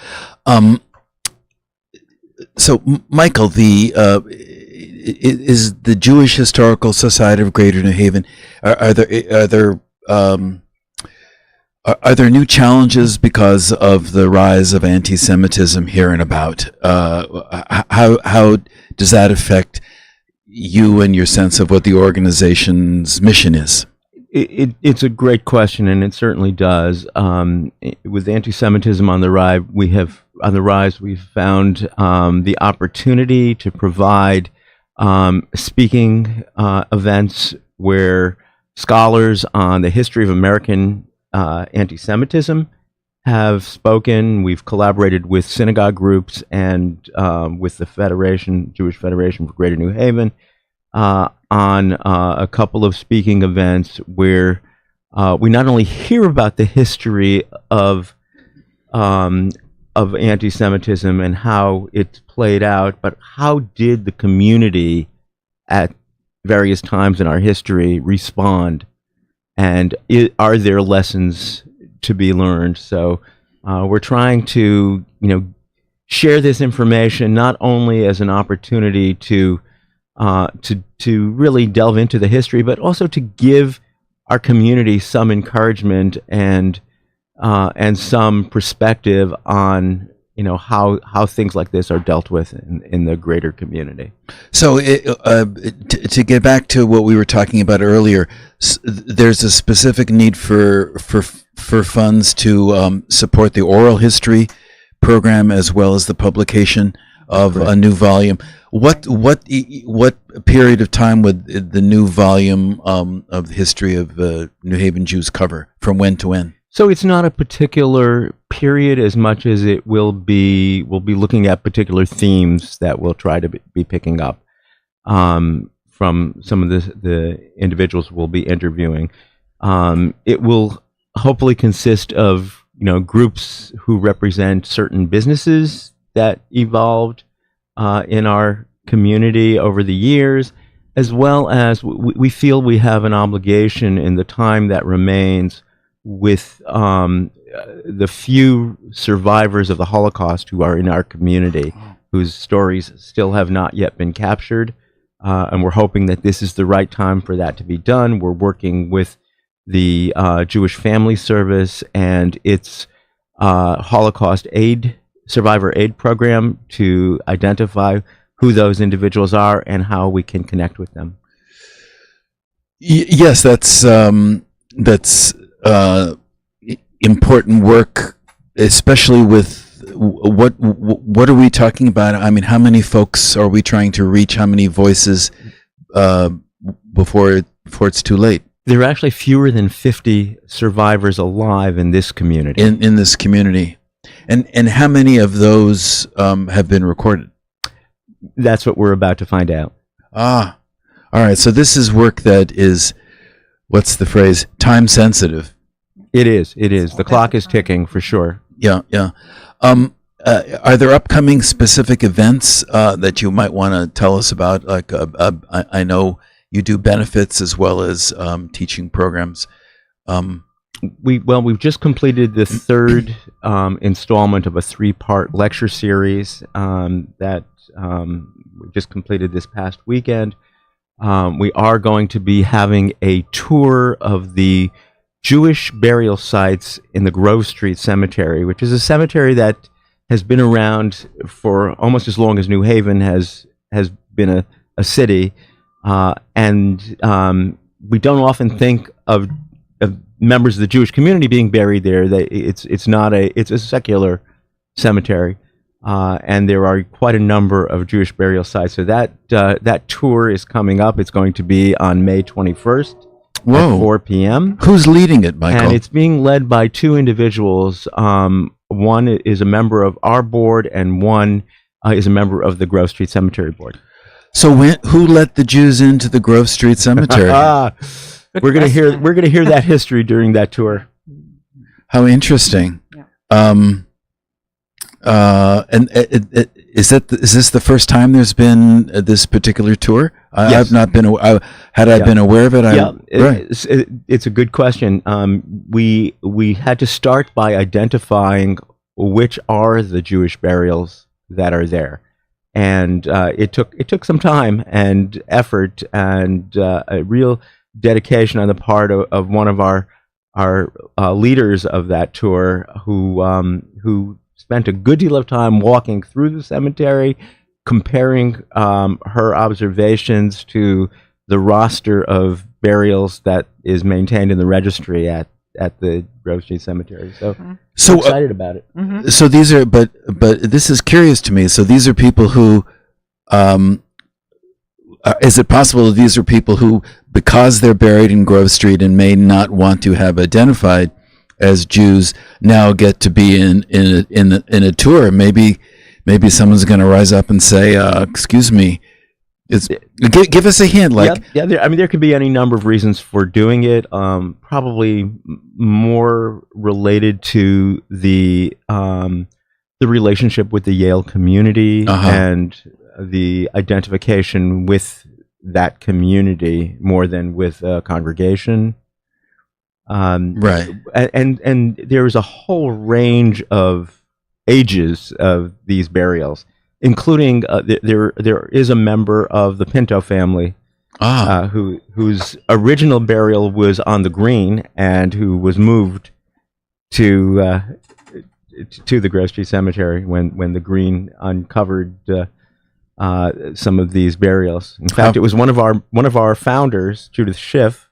So, Michael, is the Jewish Historical Society of Greater New Haven, are there new challenges because of the rise of anti-Semitism here and about? How does that affect you and your sense of what the organization's mission is? It's a great question, and it certainly does. With anti-Semitism on the rise, we've found the opportunity to provide speaking events where scholars on the history of American anti-Semitism have spoken. We've collaborated with synagogue groups and with the Jewish Federation for Greater New Haven on a couple of speaking events where we not only hear about the history of anti-Semitism and how it's played out, but how did the community at various times in our history respond, and are there lessons to be learned? So we're trying to share this information not only as an opportunity to really delve into the history, but also to give our community some encouragement and some perspective on how things like this are dealt with in the greater community. So to get back to what we were talking about earlier, there's a specific need for funds to support the oral history program as well as the publication of a new volume. What period of time would the new volume of the history of New Haven Jews cover? From when to when? So it's not a particular period as much as it will be. We'll be looking at particular themes that we'll try to be picking up from some of the individuals we'll be interviewing. It will hopefully consist of groups who represent certain businesses that evolved in our community over the years, as well as we feel we have an obligation in the time that remains with the few survivors of the Holocaust who are in our community, whose stories still have not yet been captured. And we're hoping that this is the right time for that to be done. We're working with the Jewish Family Service and its Holocaust survivor aid program to identify who those individuals are and how we can connect with them. Yes, that's important work, especially with what are we talking about? I mean, how many folks are we trying to reach? How many voices before it's too late? There are actually fewer than 50 survivors alive in this community. In this community, and how many of those have been recorded? That's what we're about to find out. All right. So this is work that is, what's the phrase? Time sensitive. It is. The clock is ticking for sure. Yeah. Are there upcoming specific events that you might want to tell us about? Like, I know you do benefits as well as teaching programs. We've just completed the third installment of a 3-part lecture series that we just completed this past weekend. We are going to be having a tour of the Jewish burial sites in the Grove Street Cemetery, which is a cemetery that has been around for almost as long as New Haven has been a city, and we don't often think of members of the Jewish community being buried there. It's a secular cemetery, and there are quite a number of Jewish burial sites. So that tour is coming up. It's going to be on May 21st. Whoa. At 4 p.m. Who's leading it, Michael? And it's being led by 2 individuals. One is a member of our board, and one is a member of the Grove Street Cemetery board. So who let the Jews into the Grove Street Cemetery? We're gonna hear that history during that tour. How interesting. Yeah. And is this the first time there's been this particular tour? Yes. I've not been. Had I been aware of it? It's a good question. We had to start by identifying which are the Jewish burials that are there, and it took some time and effort and a real dedication on the part of one of our leaders of that tour who spent a good deal of time walking through the cemetery, comparing her observations to the roster of burials that is maintained in the registry at the Grove Street Cemetery. So we're excited about it. Mm-hmm. So these are, but this is curious to me. So these are people who, is it possible that these are people who, because they're buried in Grove Street and may not want to have identified as Jews, now get to be in a tour? Maybe someone's going to rise up and say, "Excuse me, give us a hint." Like, there could be any number of reasons for doing it. Probably more related to the relationship with the Yale community and the identification with that community more than with a congregation. Right. And there's a whole range of ages of these burials, including there is a member of the Pinto family whose original burial was on the green and who was moved to the Grove Street Cemetery when the green uncovered some of these burials. In fact, it was one of our founders, Judith Schiff,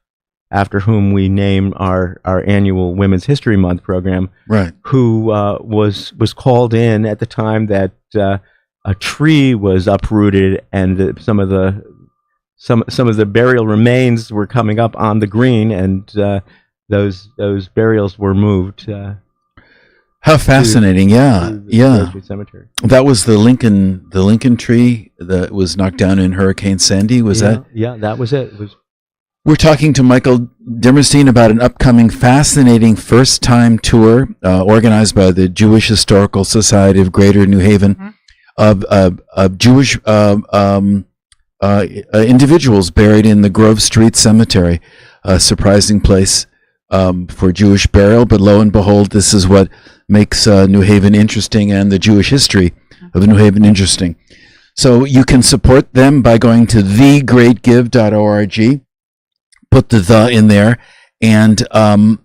after whom we named our annual Women's History Month program, right? Who was called in at the time that a tree was uprooted and some of the burial remains were coming up on the green, and those burials were moved. How fascinating! Yeah, to the yeah. Grove Street Cemetery. That was the Lincoln tree that was knocked down in Hurricane Sandy. Was that? Yeah, that was it. It was. We're talking to Michael Dimmerstein about an upcoming fascinating first-time tour organized by the Jewish Historical Society of Greater New Haven of Jewish individuals buried in the Grove Street Cemetery, a surprising place for Jewish burial. But lo and behold, this is what makes New Haven interesting and the Jewish history of New Haven interesting. So you can support them by going to thegreatgive.org. Put the in there, and or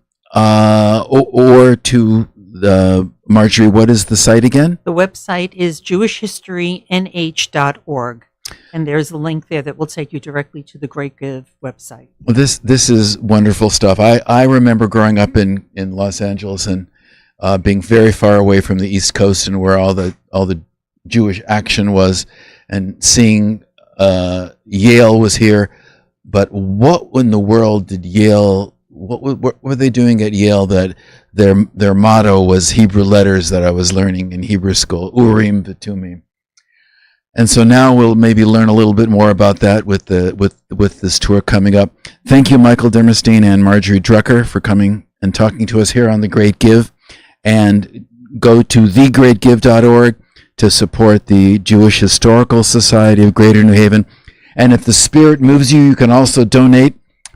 to the Marjorie. What is the site again? The website is jewishhistorynh.org, and there's a link there that will take you directly to the Great Give website. Well, this is wonderful stuff. I remember growing up in Los Angeles and being very far away from the East Coast and where all the Jewish action was, and seeing Yale was here. But what in the world did Yale? What were they doing at Yale that their motto was Hebrew letters that I was learning in Hebrew school, Urim v'Tumim. And so now we'll maybe learn a little bit more about that with this tour coming up. Thank you, Michael Dimmerstein and Marjorie Drucker, for coming and talking to us here on The Great Give. And go to thegreatgive.org to support the Jewish Historical Society of Greater New Haven. And if the spirit moves you, you can also donate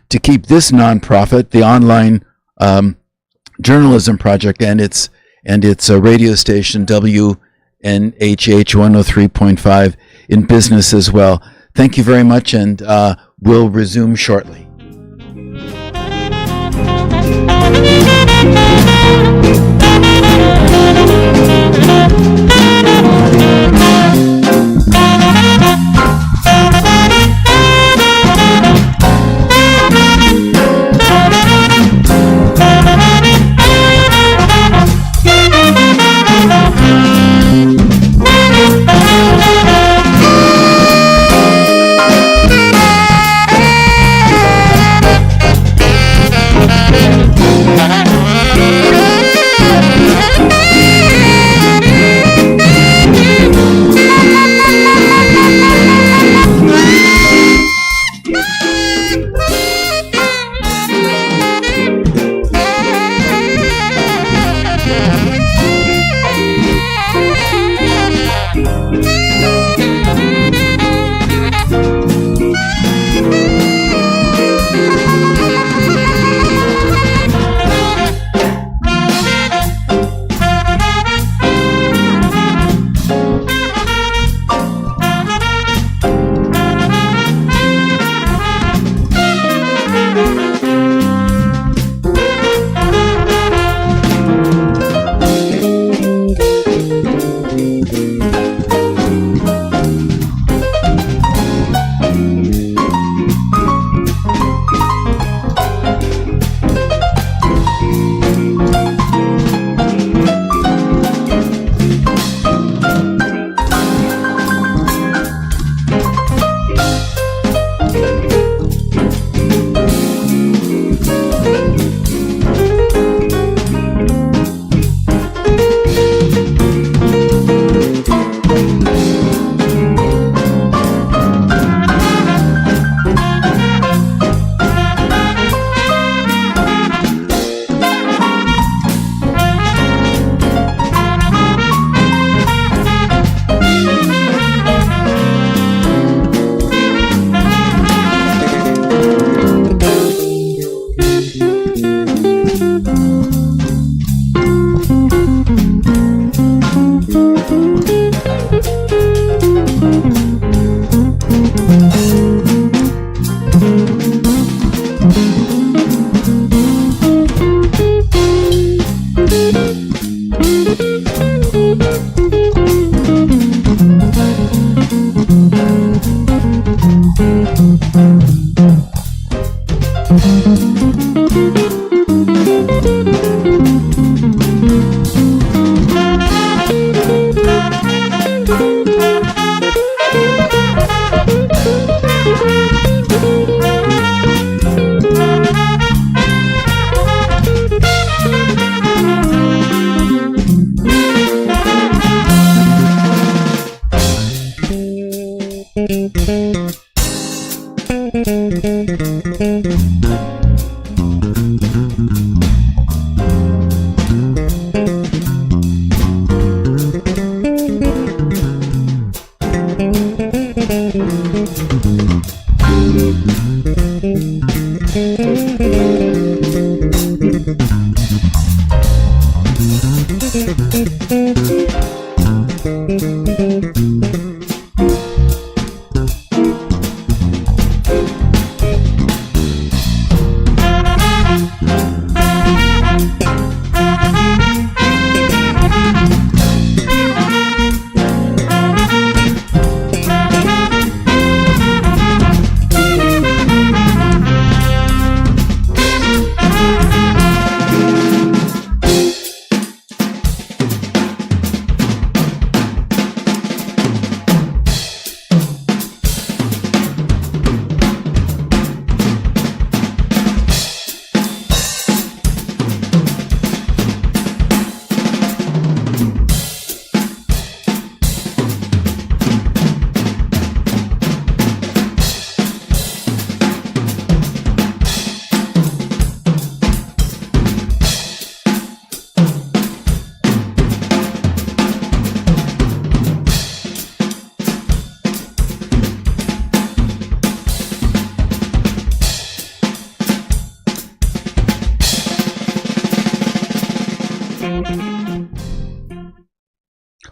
to keep this nonprofit, the online journalism project, and its radio station WNHH 103.5 in business as well. Thank you very much, and we'll resume shortly.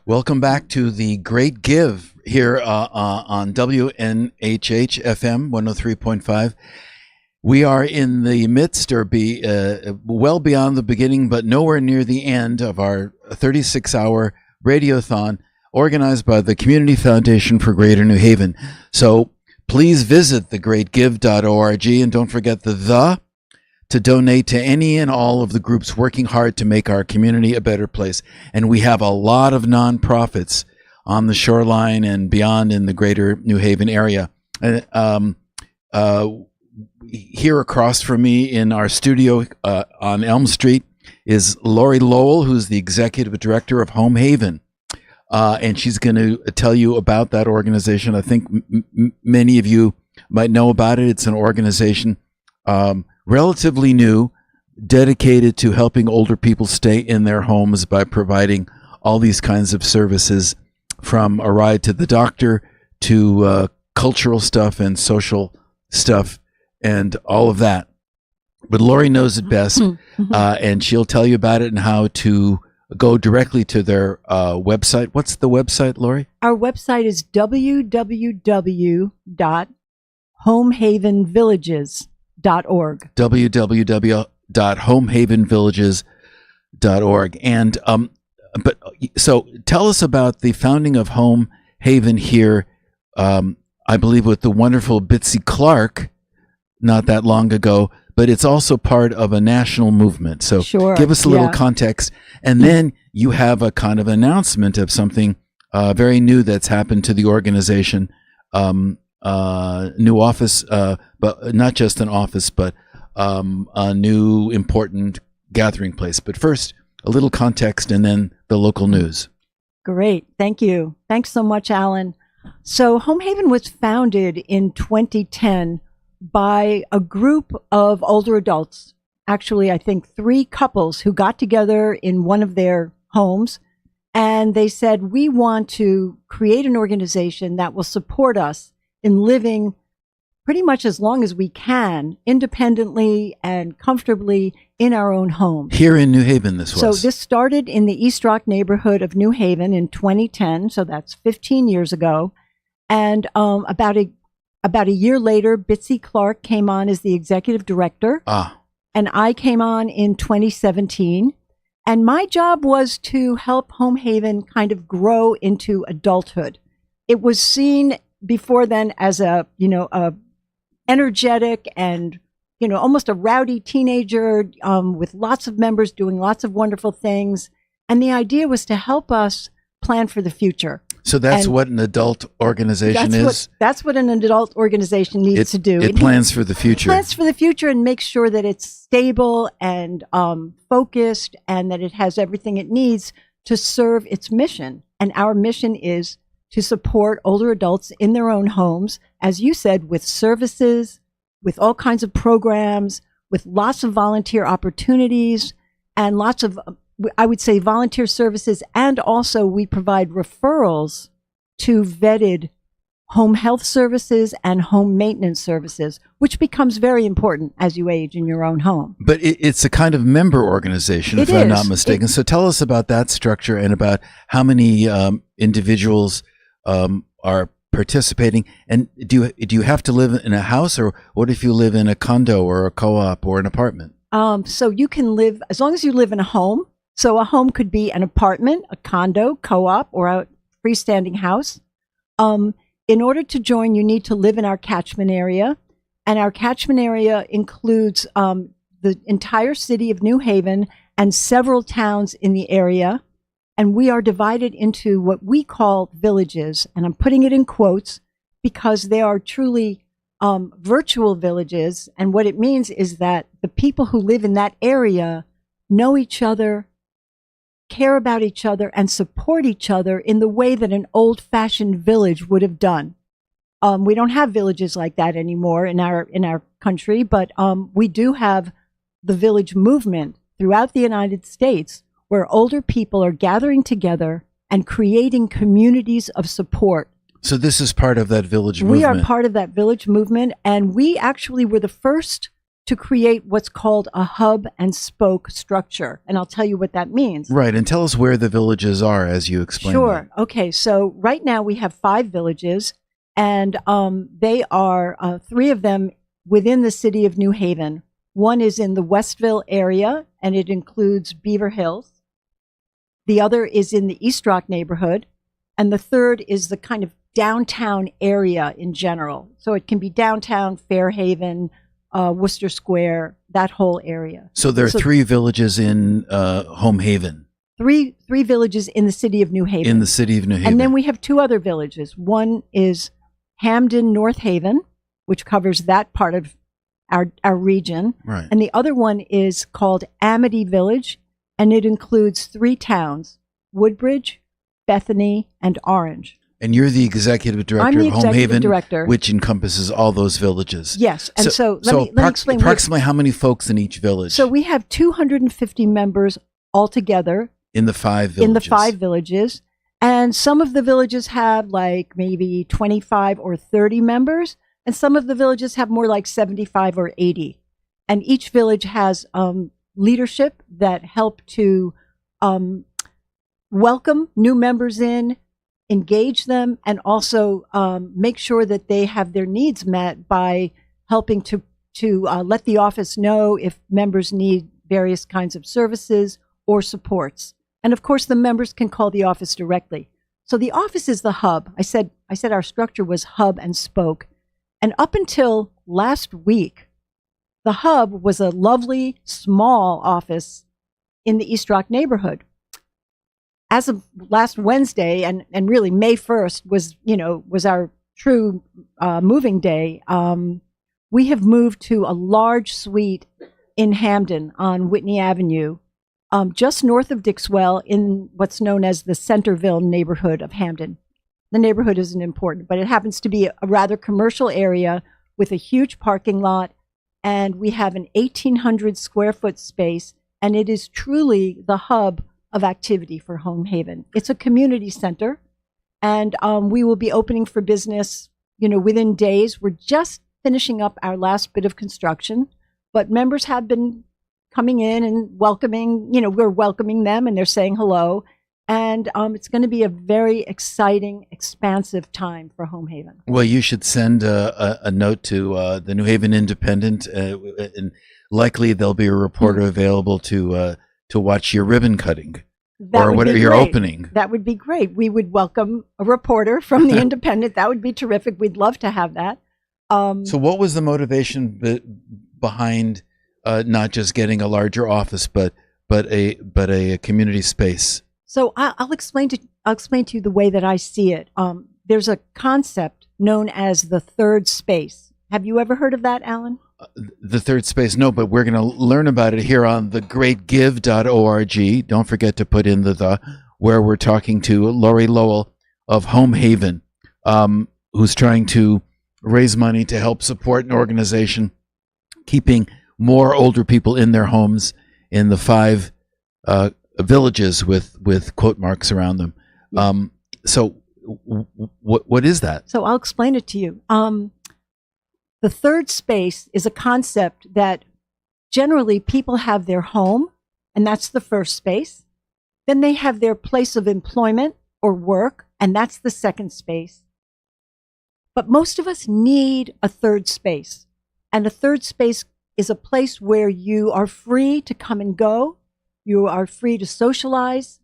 Welcome back to the Great Give here on WNHH FM 103.5. We are in the midst, or well beyond the beginning, but nowhere near the end of our 36-hour radiothon organized by the Community Foundation for Greater New Haven. So please visit thegreatgive.org and don't forget the to donate to any and all of the groups working hard to make our community a better place. And we have a lot of nonprofits on the shoreline and beyond in the greater New Haven area. Here across from me in our studio on Elm Street is Lori Lowell, who's the executive director of Home Haven. And she's going to tell you about that organization. I think many of you might know about it. It's an organization relatively new, dedicated to helping older people stay in their homes by providing all these kinds of services, from a ride to the doctor to cultural stuff and social stuff and all of that. But Lori knows it best, and she'll tell you about it and how to go directly to their website. What's the website, Lori? Our website is www.homehavenvillages.org. www.homehavenvillages.org. And but so tell us about the founding of Home Haven here, I believe with the wonderful Bitsy Clark not that long ago, but it's also part of a national movement. So give us a little context, and then you have a kind of announcement of something very new that's happened to the organization. New office, but not just an office, but a new important gathering place. But first, a little context and then the local news. Great. Thank you. Thanks so much, Alan. So Home Haven was founded in 2010 by a group of older adults. Actually, I think 3 couples who got together in one of their homes, and they said, we want to create an organization that will support us in living pretty much as long as we can, independently and comfortably in our own homes. Here in New Haven, this was. So this started in the East Rock neighborhood of New Haven in 2010, so that's 15 years ago. And about a year later, Bitsy Clark came on as the executive director. And I came on in 2017. And my job was to help Home Haven kind of grow into adulthood. It was seen before then as a energetic and, almost a rowdy teenager with lots of members doing lots of wonderful things. And the idea was to help us plan for the future. So that's what an adult organization is? That's what an adult organization needs to do. It plans for the future. It plans for the future and makes sure that it's stable and focused, and that it has everything it needs to serve its mission. And our mission is to support older adults in their own homes, as you said, with services, with all kinds of programs, with lots of volunteer opportunities, and lots of, I would say, volunteer services. And also we provide referrals to vetted home health services, and home maintenance services, which becomes very important as you age in your own home. But it's a kind of member organization, if It I'm is. not mistaken. So tell us about that structure and about how many individuals are participating. And do you have to live in a house, or what if you live in a condo or a co-op or an apartment? So you can live, as long as you live in a home. So a home could be an apartment, a condo, co-op, or a freestanding house. In order to join, you need to live in our catchment area. And our catchment area includes the entire city of New Haven and several towns in the area. And we are divided into what we call villages. And I'm putting it in quotes because they are truly virtual villages. And what it means is that the people who live in that area know each other, care about each other, and support each other in the way that an old-fashioned village would have done. We don't have villages like that anymore in our country, but we do have the village movement throughout the United States, where older people are gathering together and creating communities of support. So this is part of that village movement. We are part of that village movement, and we actually were the first to create what's called a hub and spoke structure. And I'll tell you what that means. Right, and tell us where the villages are as you explain. Sure. Okay, so right now we have 5 villages, and they are 3 of them within the city of New Haven. One is in the Westville area, and it includes Beaver Hills. The other is in the East Rock neighborhood, and the third is the kind of downtown area in general. So it can be downtown, Fairhaven, Worcester Square, that whole area. So there are 3 villages in Home Haven. Three villages in the city of New Haven. In the city of New Haven. And then we have 2 other villages. One is Hamden, North Haven, which covers that part of our region. Right. And the other one is called Amity Village, and it includes 3 towns, Woodbridge, Bethany, and Orange. And you're the executive director I'm the of Home executive Haven, director. which encompasses all those villages. Yes, and so let me explain. Approximately how many folks in each village? So we have 250 members altogether in the 5 villages. in the 5 villages, and some of the villages have like maybe 25 or 30 members, and some of the villages have more like 75 or 80. And each village has leadership that help to welcome new members in, engage them, and also make sure that they have their needs met by helping to let the office know if members need various kinds of services or supports. And of course, the members can call the office directly. So the office is the hub. I said our structure was hub and spoke. And up until last week, the hub was a lovely, small office in the East Rock neighborhood. As of last Wednesday, and really May 1st was our true moving day, we have moved to a large suite in Hamden on Whitney Avenue, just north of Dixwell in what's known as the Centerville neighborhood of Hamden. The neighborhood isn't important, but it happens to be a rather commercial area with a huge parking lot, and we have an 1,800 square foot space, and it is truly the hub of activity for Home Haven. It's a community center, and we will be opening for business, within days. We're just finishing up our last bit of construction, but members have been coming in and welcoming, we're welcoming them, and they're saying hello. And it's going to be a very exciting, expansive time for Home Haven. Well, you should send a note to the New Haven Independent, and likely there'll be a reporter available to watch your ribbon cutting or what your opening. That would be great. We would welcome a reporter from the Independent. That would be terrific. We'd love to have that. So, what was the motivation behind not just getting a larger office, but a community space? So I'll explain to you the way that I see it. There's a concept known as the third space. Have you ever heard of that, Alan? The third space, no, but we're going to learn about it here on thegreatgive.org. Don't forget to put in the where we're talking to Lori Lowell of Home Haven, who's trying to raise money to help support an organization keeping more older people in their homes in the 5 villages with quote marks around them. So what is that? So I'll explain it to you. The third space is a concept that generally people have their home, and that's the first space. Then they have their place of employment or work, and that's the second space. But most of us need a third space. And a third space is a place where you are free to come and go. You are free to socialize.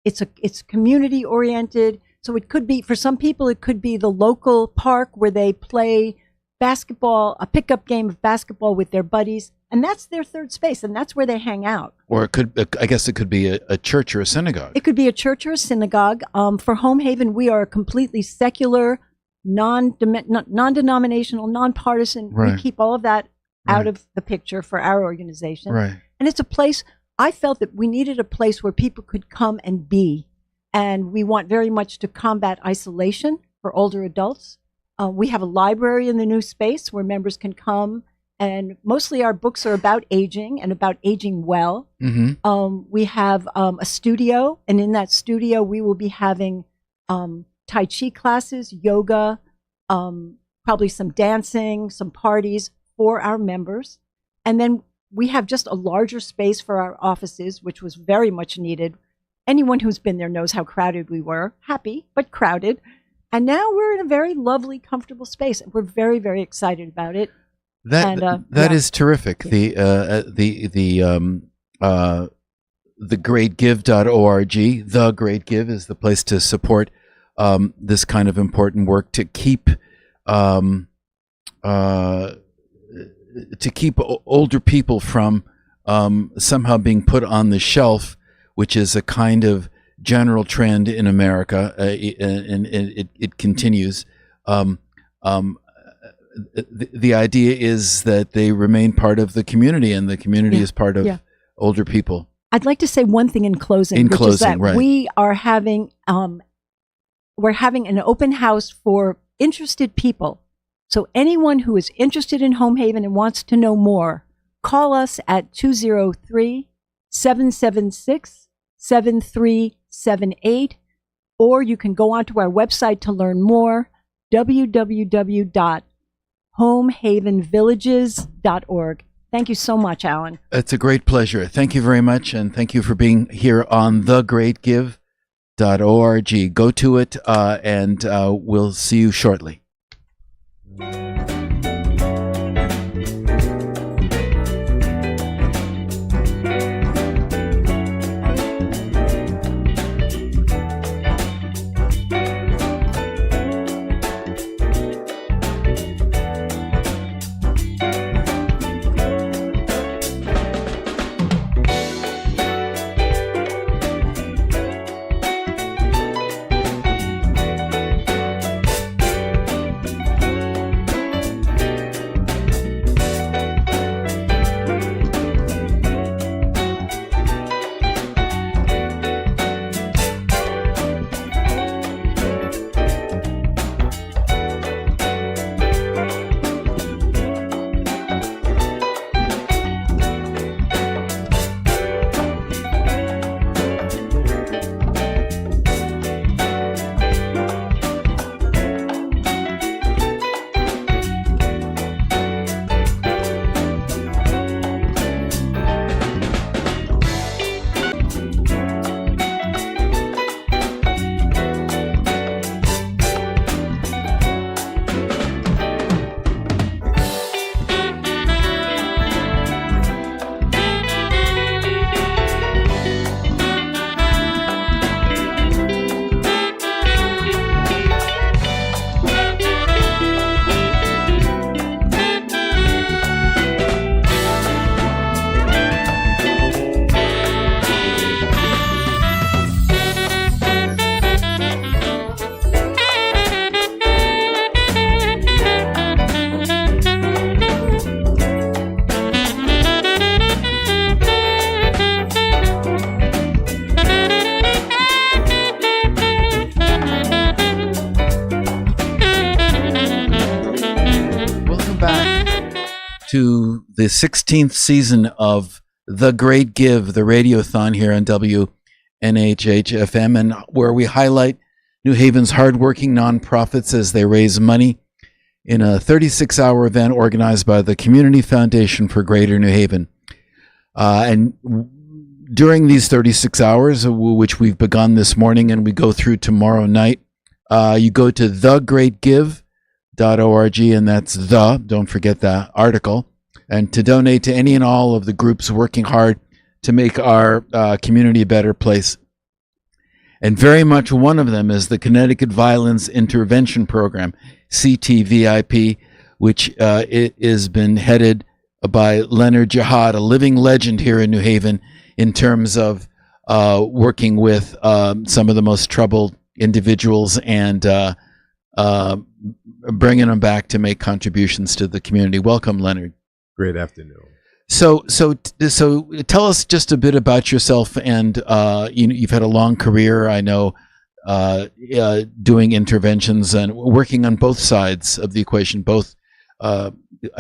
It's community oriented. So it could be, for some people, it could be the local park where they play basketball, a pickup game of basketball with their buddies. And that's their third space. And that's where they hang out. Or it could, I guess it could be a church or a synagogue. It could be a church or a synagogue. For Home Haven, we are a completely secular, non-denominational, non-partisan. Right. We keep all of that out of the picture for our organization. Right. And it's a place, I felt that we needed a place where people could come and be. And we want very much to combat isolation for older adults. We have a library in the new space where members can come, and mostly our books are about aging and about aging well. Mm-hmm. We have a studio, and in that studio we will be having Tai Chi classes, yoga, probably some dancing, some parties for our members. And then we have just a larger space for our offices, which was very much needed. Anyone who's been there knows how crowded we were. Happy, but crowded. And now we're in a very lovely, comfortable space. And we're very, very excited about it. That is terrific. Yeah. thegreatgive.org. The Great Give is the place to support this kind of important work to keep older people from somehow being put on the shelf, which is a kind of general trend in America, and it continues. The idea is that they remain part of the community, and the community is part of older people. I'd like to say one thing in closing, In which closing, is that right. we are having we're having an open house for interested people. So anyone who is interested in Home Haven and wants to know more, call us at 203-776-7378, or you can go onto our website to learn more, www.homehavenvillages.org. Thank you so much, Alan. It's a great pleasure. Thank you very much, and thank you for being here on thegreatgive.org. Go to it, and we'll see you shortly. To the 16th season of The Great Give, the radiothon here on WNHH FM, and where we highlight New Haven's hardworking nonprofits as they raise money in a 36-hour event organized by the Community Foundation for Greater New Haven. And during these 36 hours, which we've begun this morning and we go through tomorrow night, you go to thegreatgive.org, and that's don't forget that article, and to donate to any and all of the groups working hard to make our community a better place. And very much one of them is the Connecticut Violence Intervention Program, CTVIP, which it has been headed by Leonard Jihad, a living legend here in New Haven in terms of working with some of the most troubled individuals and bringing them back to make contributions to the community. Welcome, Leonard. Great afternoon. So tell us just a bit about yourself, and you've had a long career, I know, doing interventions and working on both sides of the equation, both, I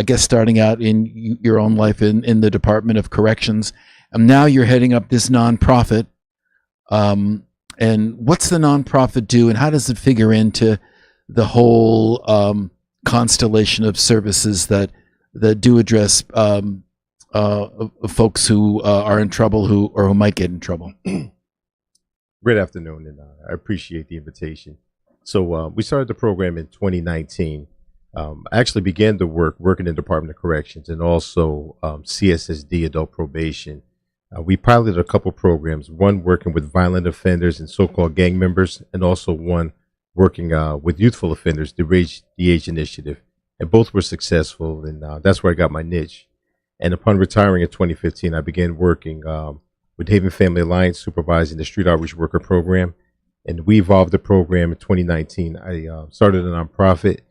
guess, starting out in your own life in the Department of Corrections, and now you're heading up this nonprofit. And what's the nonprofit do, and how does it figure into the whole constellation of services that do address folks who are in trouble who might get in trouble? Great afternoon, and I appreciate the invitation. So we started the program in 2019. I actually began to working in the Department of Corrections and also CSSD, adult probation. We piloted a couple programs, one working with violent offenders and so-called gang members, and also one working with youthful offenders, the Raise the Age initiative. And both were successful, and that's where I got my niche. And upon retiring in 2015, I began working with Haven Family Alliance, supervising the Street Outreach Worker Program. And we evolved the program in 2019. I started a nonprofit,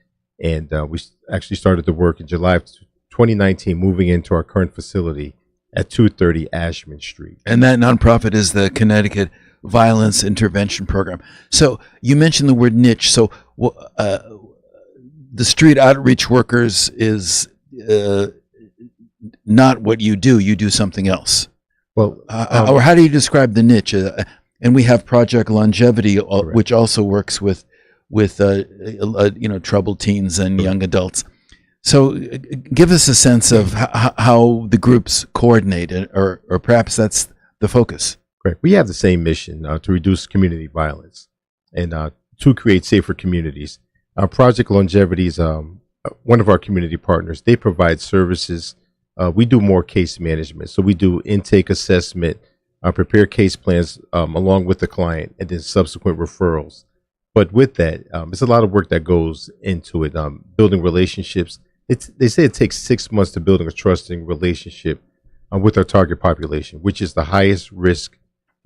and we actually started to work in July of 2019, moving into our current facility at 230 Ashman Street. And that nonprofit is the Connecticut Violence Intervention Program. So you mentioned the word niche. So the Street Outreach Workers is not what you do. You do something else. Well, or how do you describe the niche? And we have Project Longevity, which also works with troubled teens and young adults. So give us a sense of how the groups coordinate, or perhaps that's the focus. Correct. We have the same mission to reduce community violence and to create safer communities. Project Longevity is one of our community partners. They provide services. We do more case management. So we do intake assessment, prepare case plans along with the client, and then subsequent referrals. But with that, it's a lot of work that goes into it, building relationships. They say it takes 6 months to building a trusting relationship with our target population, which is the highest risk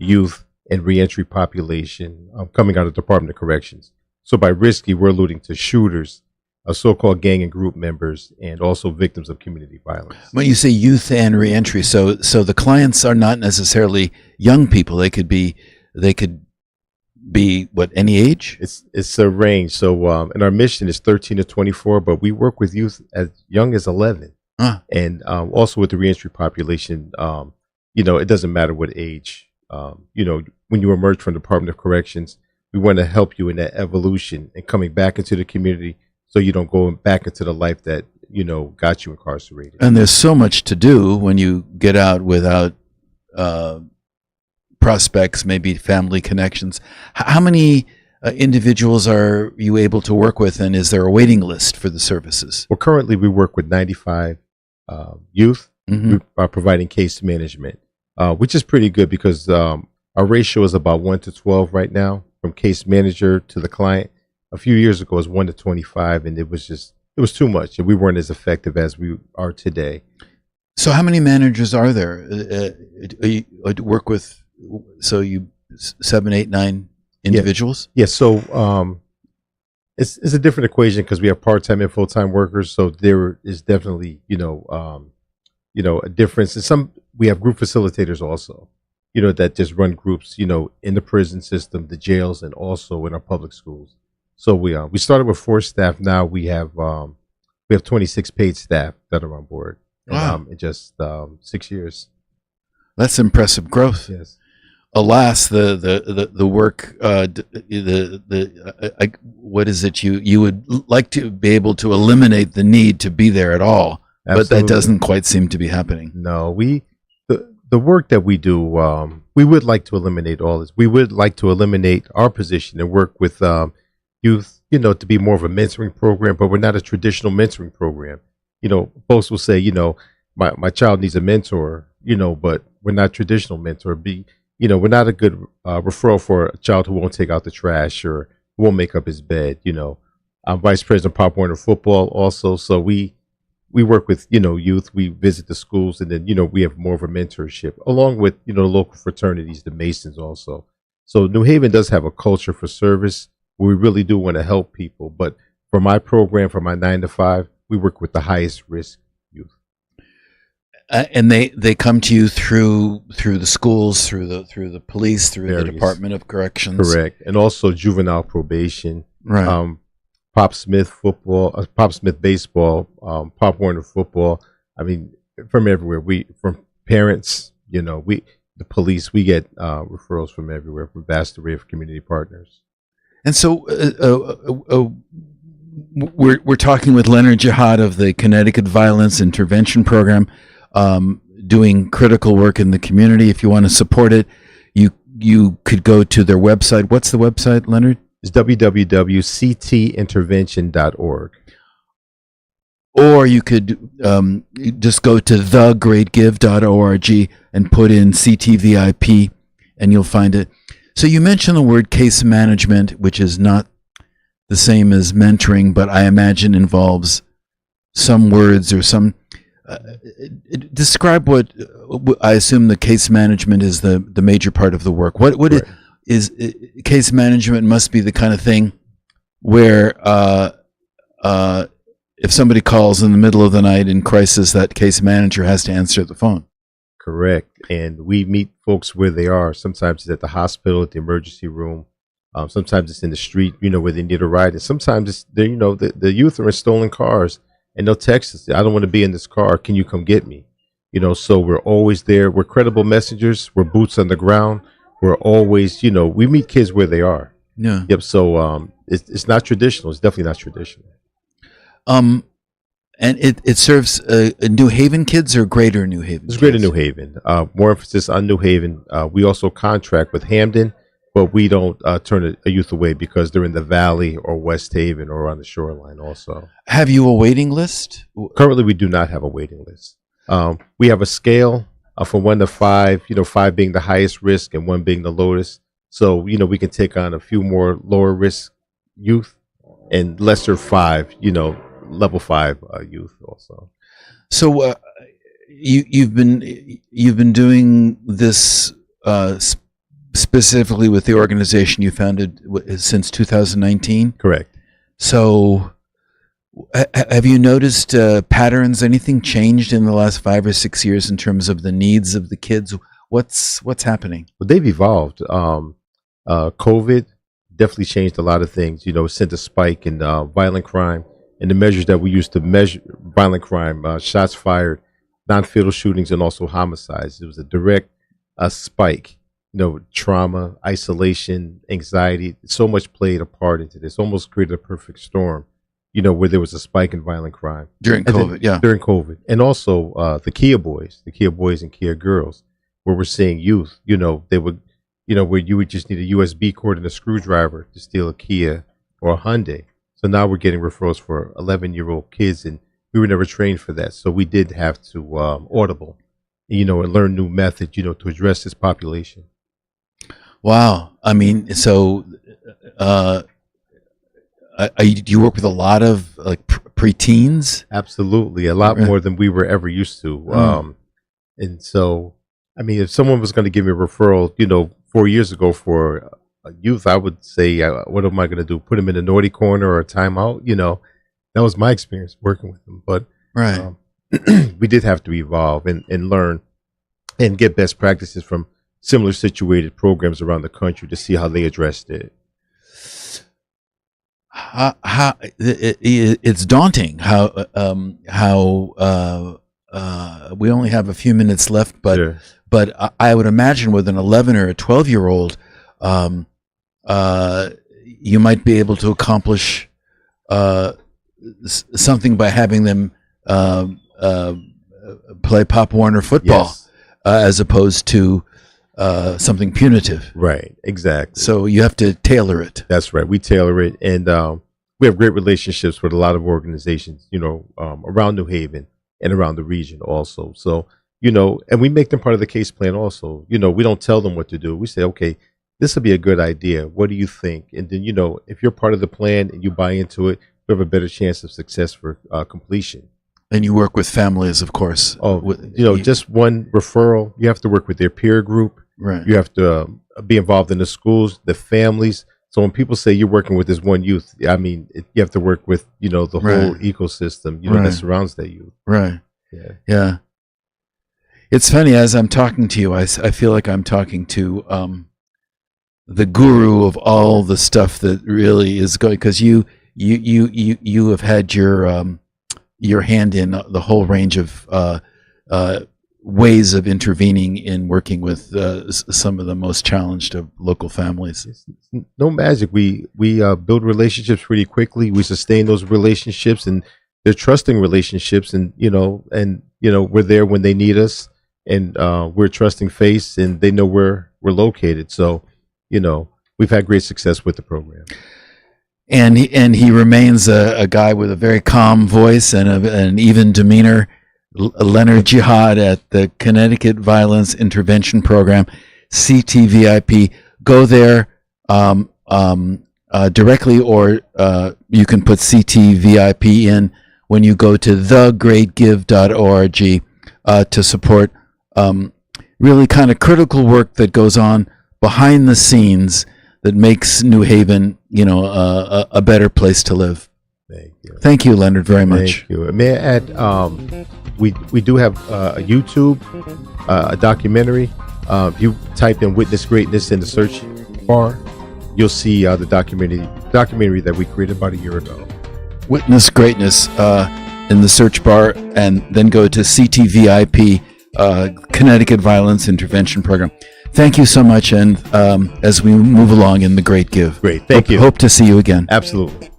youth and reentry population coming out of the Department of Corrections. So by risky, we're alluding to shooters, so-called gang and group members, and also victims of community violence. When you say youth and reentry, so the clients are not necessarily young people. They could be what, any age? It's a range. So and our mission is 13 to 24, but we work with youth as young as 11. And also with the reentry population, it doesn't matter what age. When you emerge from the Department of Corrections, we want to help you in that evolution and coming back into the community, so you don't go back into the life that got you incarcerated. And there's so much to do when you get out without prospects, maybe family connections. How many individuals are you able to work with, and is there a waiting list for the services? Well, currently we work with 95 youth. Mm-hmm. We are providing case management, which is pretty good because our ratio is about 1 to 12 right now, from case manager to the client. A few years ago, it was 1 to 25, and it was too much, and we weren't as effective as we are today. So how many managers are there? You work with, 7, 8, 9 individuals? Yeah. So it's a different equation because we have part-time and full-time workers. So there is definitely a difference. And we have group facilitators also, that just run groups, in the prison system, the jails, and also in our public schools. So we started with 4 staff. Now we have 26 paid staff that are on board. Wow. In just 6 years. That's impressive growth. Yes. alas, the work, what is it? You would like to be able to eliminate the need to be there at all, but that Absolutely. doesn't quite seem to be happening. No, the work that we do, we would like to eliminate all this. We would like to eliminate our position and work with youth, to be more of a mentoring program, but we're not a traditional mentoring program. Folks will say, my child needs a mentor, but we're not traditional mentor. We're not a good referral for a child who won't take out the trash or won't make up his bed. I'm vice president of Pop Warner Football also, so we work with youth. We visit the schools, and then we have more of a mentorship along with the local fraternities, the Masons also. So New Haven does have a culture for service. We really do want to help people, but for my program, for my 9 to 5, we work with the highest risk youth. And they come to you through the schools, through the police, through the Various. Department of Corrections. Correct, and also juvenile probation. Right. Pop Smith football, Pop Smith baseball, Pop Warner football. I mean, from everywhere. From parents, the police. We get referrals from everywhere, from vast array of community partners. And so we're talking with Leonard Jihad of the Connecticut Violence Intervention Program, doing critical work in the community. If you want to support it, you could go to their website. What's the website, Leonard? It's www.ctintervention.org. Or you could just go to thegreatgive.org and put in CTVIP, and you'll find it. So you mentioned the word case management, which is not the same as mentoring, but I imagine involves some words or some. Describe what I assume the case management is the major part of the work. What is case management? Must be the kind of thing where if somebody calls in the middle of the night in crisis, that case manager has to answer the phone. Correct. And we meet folks where they are. Sometimes it's at the hospital, at the emergency room. Sometimes it's in the street, where they need a ride. And sometimes it's, the youth are in stolen cars, and they'll text us, I don't want to be in this car. Can you come get me? So we're always there. We're credible messengers. We're boots on the ground. We're always, we meet kids where they are. Yeah. Yep. So it's not traditional. It's definitely not traditional. And it serves New Haven kids or Greater New Haven? It's Greater New Haven. More emphasis on New Haven. We also contract with Hamden, but we don't turn a youth away because they're in the Valley or West Haven or on the shoreline also. Have you a waiting list? Currently, we do not have a waiting list. We have a scale from 1 to 5, 5 being the highest risk and 1 being the lowest. So, we can take on a few more lower risk youth and lesser 5, level 5 youth also. So you've been doing this specifically with the organization you founded since 2019? Correct. So have you noticed patterns? Anything changed in the last 5 or 6 years in terms of the needs of the kids? What's happening? Well, they've evolved. COVID definitely changed a lot of things. Sent a spike in violent crime. And the measures that we use to measure violent crime, shots fired, non-fatal shootings, and also homicides. It was a direct spike. Trauma, isolation, anxiety, so much played a part into this. Almost created a perfect storm, where there was a spike in violent crime. During COVID, yeah. During COVID. And also the Kia boys and Kia girls, where we're seeing youth, they would, where you would just need a USB cord and a screwdriver to steal a Kia or a Hyundai. So now we're getting referrals for 11-year-old kids, and we were never trained for that. So we did have to audible, and learn new methods, to address this population. Wow. I mean, so do you work with a lot of like preteens? Absolutely, a lot more than we were ever used to. And so, I mean, if someone was going to give me a referral, 4 years ago for youth, I would say, what am I going to do? Put them in a naughty corner or a timeout? That was my experience working with them. But right, we did have to evolve and learn and get best practices from similar situated programs around the country to see how they addressed it. It's daunting how we only have a few minutes left, but Sure. but I would imagine with an 11 or a 12-year-old, you might be able to accomplish something by having them play Pop Warner football, Yes. As opposed to something punitive. Right, exactly. So you have to tailor it. That's right. We tailor it, and we have great relationships with a lot of organizations, around New Haven and around the region also. So, and we make them part of the case plan also. We don't tell them what to do. We say, okay, this would be a good idea. What do you think? And then, if you're part of the plan and you buy into it, you have a better chance of success for completion. And you work with families, of course. Oh, just one referral. You have to work with their peer group. Right. You have to be involved in the schools, the families. So when people say you're working with this one youth, I mean, you have to work with, the whole Right. ecosystem, Right. that surrounds that youth. Right. Yeah. Yeah. It's funny, as I'm talking to you, I feel like I'm talking to the guru of all the stuff that really is going, because you have had your hand in the whole range of ways of intervening in working with some of the most challenged of local families. No magic. We build relationships pretty quickly. We sustain those relationships, and they're trusting relationships. And we're there when they need us, and we're a trusting face, and they know where we're located. So, we've had great success with the program. And he remains a guy with a very calm voice and an even demeanor. Leonard Jihad at the Connecticut Violence Intervention Program, CTVIP. Go there directly, or you can put CTVIP in when you go to thegreatgive.org to support really kind of critical work that goes on behind the scenes that makes New Haven, a better place to live. Thank you, Leonard, very much. Thank you. May I add, we do have a YouTube, a documentary. If you type in "Witness Greatness" in the search bar, you'll see the documentary that we created about a year ago. Witness Greatness in the search bar, and then go to CTVIP, Connecticut Violence Intervention Program. Thank you so much, and as we move along in the Great Give. Great, thank you. Hope to see you again. Absolutely.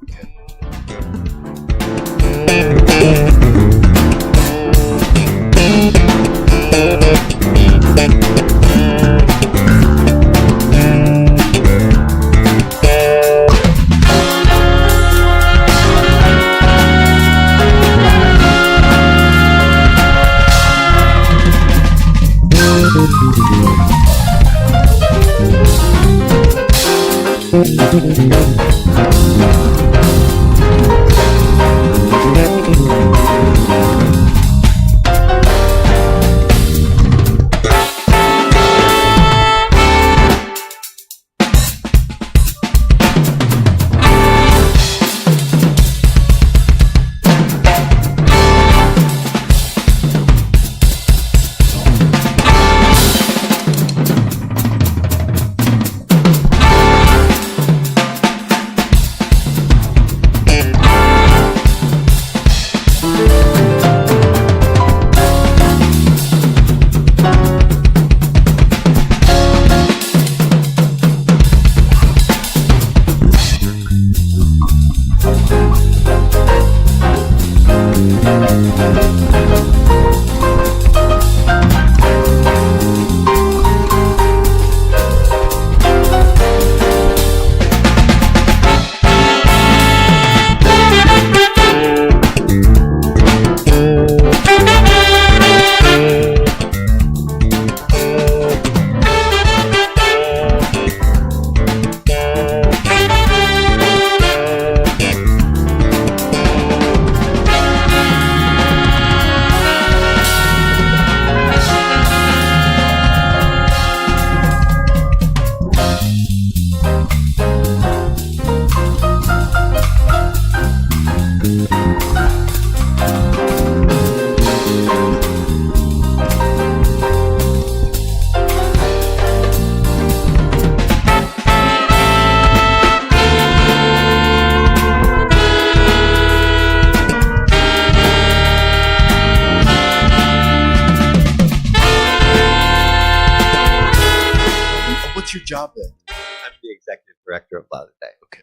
What's your job then? I'm the executive director of Lila Day. Okay.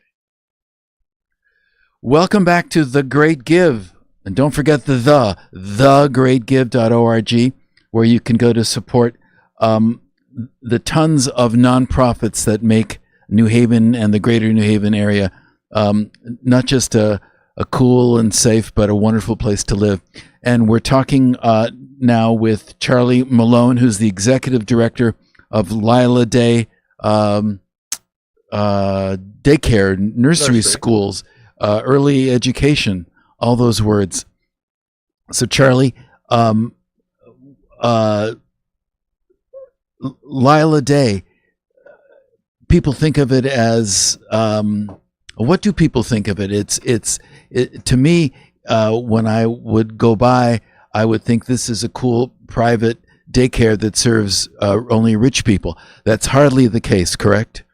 Welcome back to The Great Give. And don't forget thegreatgive.org, where you can go to support the tons of nonprofits that make New Haven and the greater New Haven area not just a cool and safe, but a wonderful place to live. And we're talking now with Charlie Malone, who's the executive director of Lila Day daycare, nursery schools, early education, all those words. So, Charlie, Lila Day, people think of it as, what do people think of it? To me, when I would go by, I would think this is a cool private daycare that serves only rich people. That's hardly the case, correct?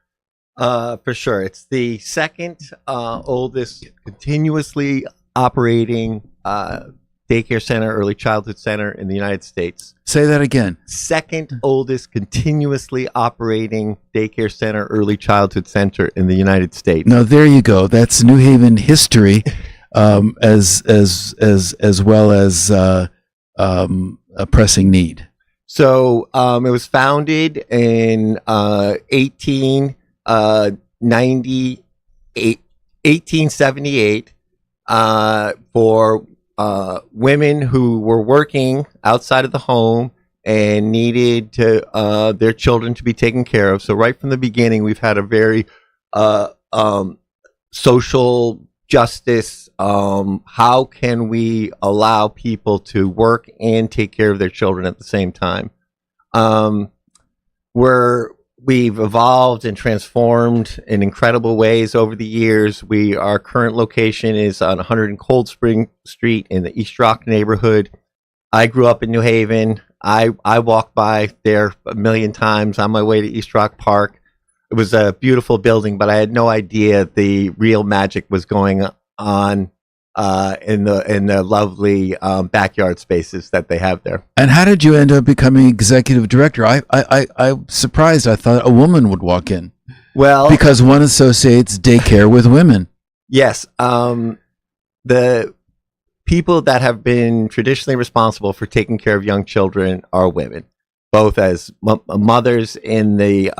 For sure. It's the second oldest continuously operating daycare center, early childhood center in the United States. Say that again. Second oldest continuously operating daycare center, early childhood center in the United States. Now there you go. That's New Haven history, as well as a pressing need. So it was founded in 1878 for women who were working outside of the home and needed to their children to be taken care of. So right from the beginning, we've had a very social justice. How can we allow people to work and take care of their children at the same time? We've evolved and transformed in incredible ways over the years. Our current location is on 100 Cold Spring Street in the East Rock neighborhood. I grew up in New Haven. I walked by there a million times on my way to East Rock Park. It was a beautiful building, but I had no idea the real magic was going on in the lovely backyard spaces that they have there. And how did you end up becoming executive director? I'm surprised. I thought a woman would walk in. Well, because one associates daycare with women. Yes. The people that have been traditionally responsible for taking care of young children are women, both as mothers in the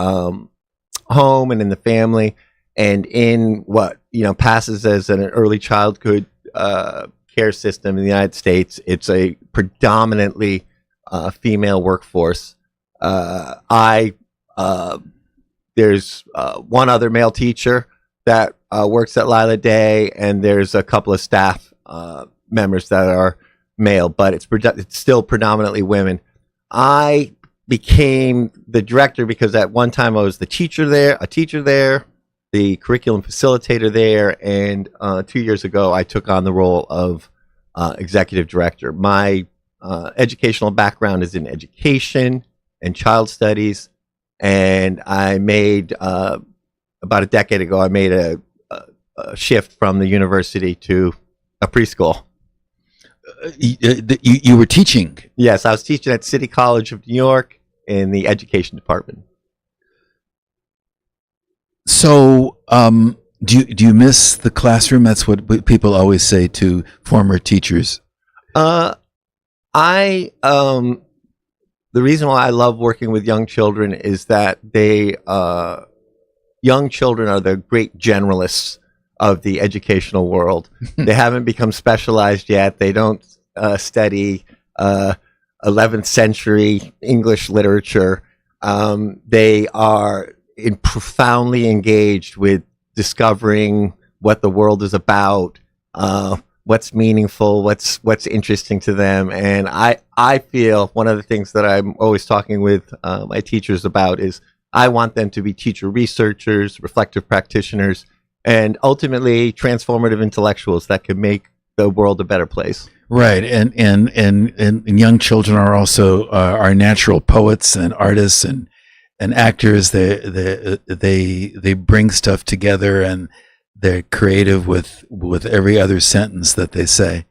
home and in the family, and in what passes as an early childhood care system in the United States. It's a predominantly female workforce. There's one other male teacher that works at Lila Day, and there's a couple of staff members that are male, but it's still predominantly women. I became the director because at one time I was a teacher there, the curriculum facilitator there, and 2 years ago I took on the role of executive director. My educational background is in education and child studies, and I made about a decade ago I made a shift from the university to a preschool. You were teaching? Yes, I was teaching at City College of New York in the education department. So, do you miss the classroom? That's what people always say to former teachers. The reason why I love working with young children is that young children are the great generalists of the educational world. They haven't become specialized yet. They don't study 11th century English literature. They are profoundly engaged with discovering what the world is about, what's meaningful, what's interesting to them. And I feel one of the things that I'm always talking with my teachers about is I want them to be teacher researchers, reflective practitioners, and ultimately transformative intellectuals that can make the world a better place. Right, and young children are also are natural poets and artists and actors. They bring stuff together, and they're creative with every other sentence that they say.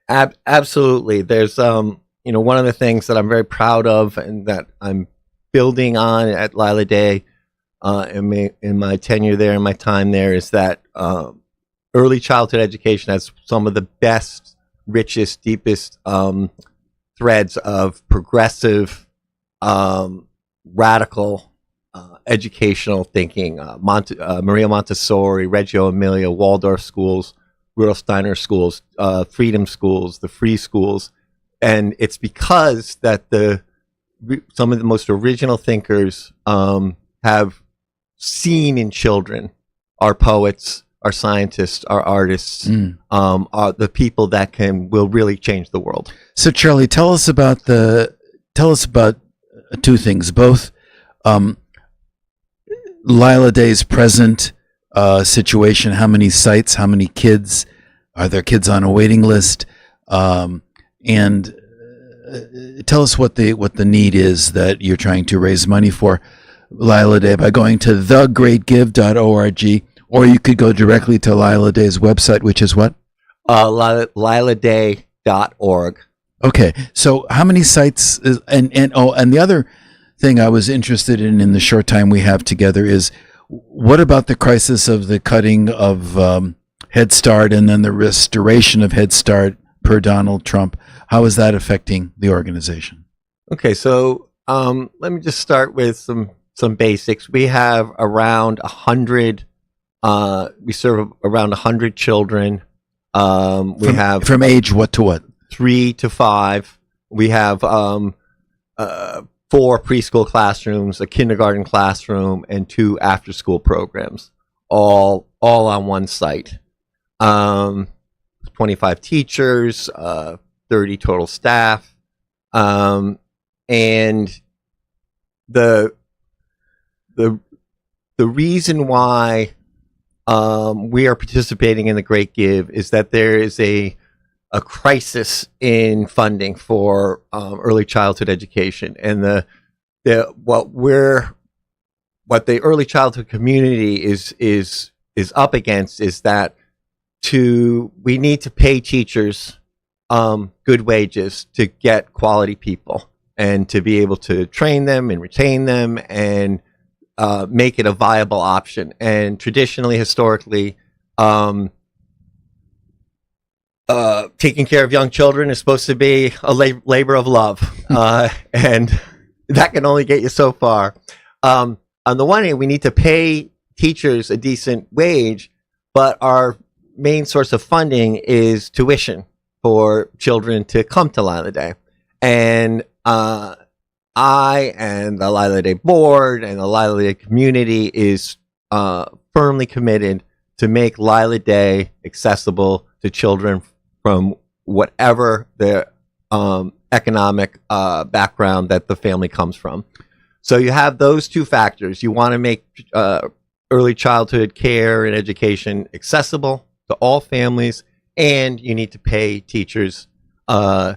Absolutely. There's one of the things that I'm very proud of and that I'm building on at Lila Day in my tenure there and my time there is that early childhood education has some of the best, richest, deepest threads of progressive, radical educational thinking. Maria Montessori, Reggio Emilia, Waldorf schools, Rudolf Steiner schools, freedom schools, the free schools. And it's because that some of the most original thinkers have seen in children our poets, our scientists, our artists, are the people that will really change the world. So, Charlie, tell us about two things. Both Lila Day's present situation. How many sites? How many kids? Are there kids on a waiting list? And tell us what the need is that you're trying to raise money for Lila Day by going to thegreatgive.org, or you could go directly to Lila Day's website, which is what? liladay.org. Okay, so how many sites is, and the other thing I was interested in the short time we have together is, what about the crisis of the cutting of Head Start and then the restoration of Head Start per Donald Trump? How is that affecting the organization? Okay, so let me just start with some basics. We have around 100. We serve around 100 children. From age what to what? 3 to 5. We have 4 preschool classrooms, a kindergarten classroom, and 2 after-school programs, all on one site. 25 teachers, 30 total staff, and the reason why we are participating in the Great Give is that there is a crisis in funding for early childhood education, and what the early childhood community is up against is that we need to pay teachers good wages to get quality people and to be able to train them and retain them and make it a viable option. And traditionally, historically, taking care of young children is supposed to be a labor of love, and that can only get you so far. On the one hand, we need to pay teachers a decent wage, but our main source of funding is tuition for children to come to Lila Day. And I and the Lila Day board and the Lila Day community is firmly committed to make Lila Day accessible to children from whatever their economic background that the family comes from. So you have those two factors. You want to make early childhood care and education accessible to all families, and you need to pay teachers, a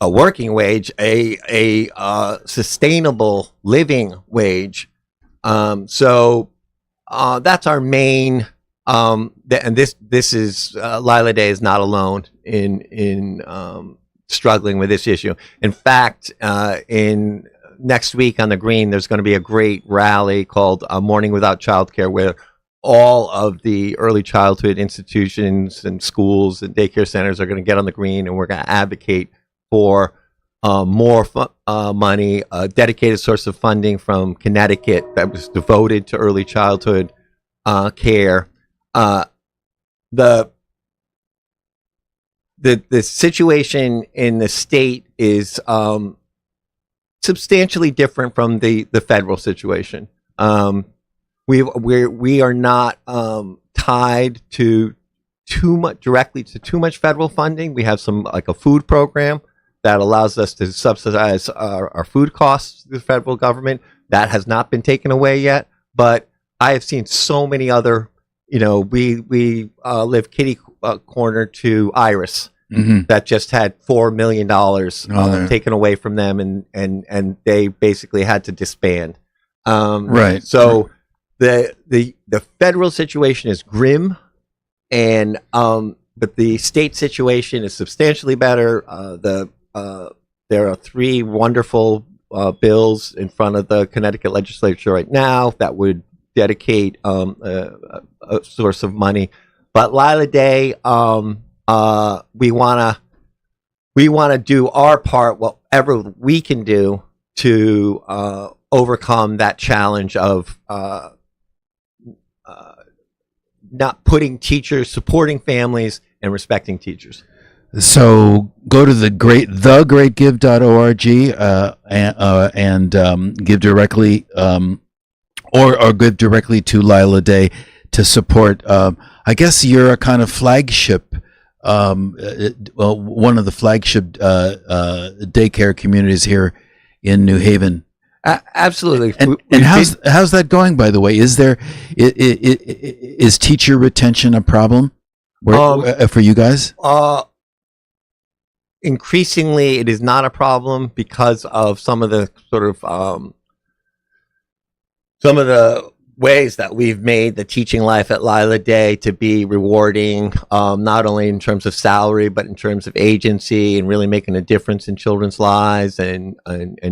working wage, a sustainable living wage. So that's our main. And this is Lila Day is not alone in struggling with this issue. In fact, in next week on the Green, there's going to be a great rally called Morning Without Childcare, where all of the early childhood institutions and schools and daycare centers are going to get on the Green, and we're going to advocate for more money, a dedicated source of funding from Connecticut that was devoted to early childhood care. The situation in the state is substantially different from the federal situation. We are not tied to directly to too much federal funding. We have some, like a food program that allows us to subsidize our food costs to the federal government. That has not been taken away yet, but I have seen so many other, we live kitty corner to Iris, that just had $4 million taken away from them, and they basically had to disband. Right. So the federal situation is grim, and but the state situation is substantially better. There are 3 wonderful bills in front of the Connecticut legislature right now that would dedicate a source of money. But Lila Day, we want to do our part, whatever we can do to overcome that challenge of not putting teachers, supporting families, and respecting teachers. So go to thegreatgive.org and give directly or give directly to Lila Day to support. I guess you're a kind of flagship, one of the flagship daycare communities here in New Haven. Absolutely. And how's that going, by the way? Is teacher retention a problem for you guys? Increasingly, it is not a problem because of some of the sort of some of the ways that we've made the teaching life at Lila Day to be rewarding, not only in terms of salary, but in terms of agency and really making a difference in children's lives and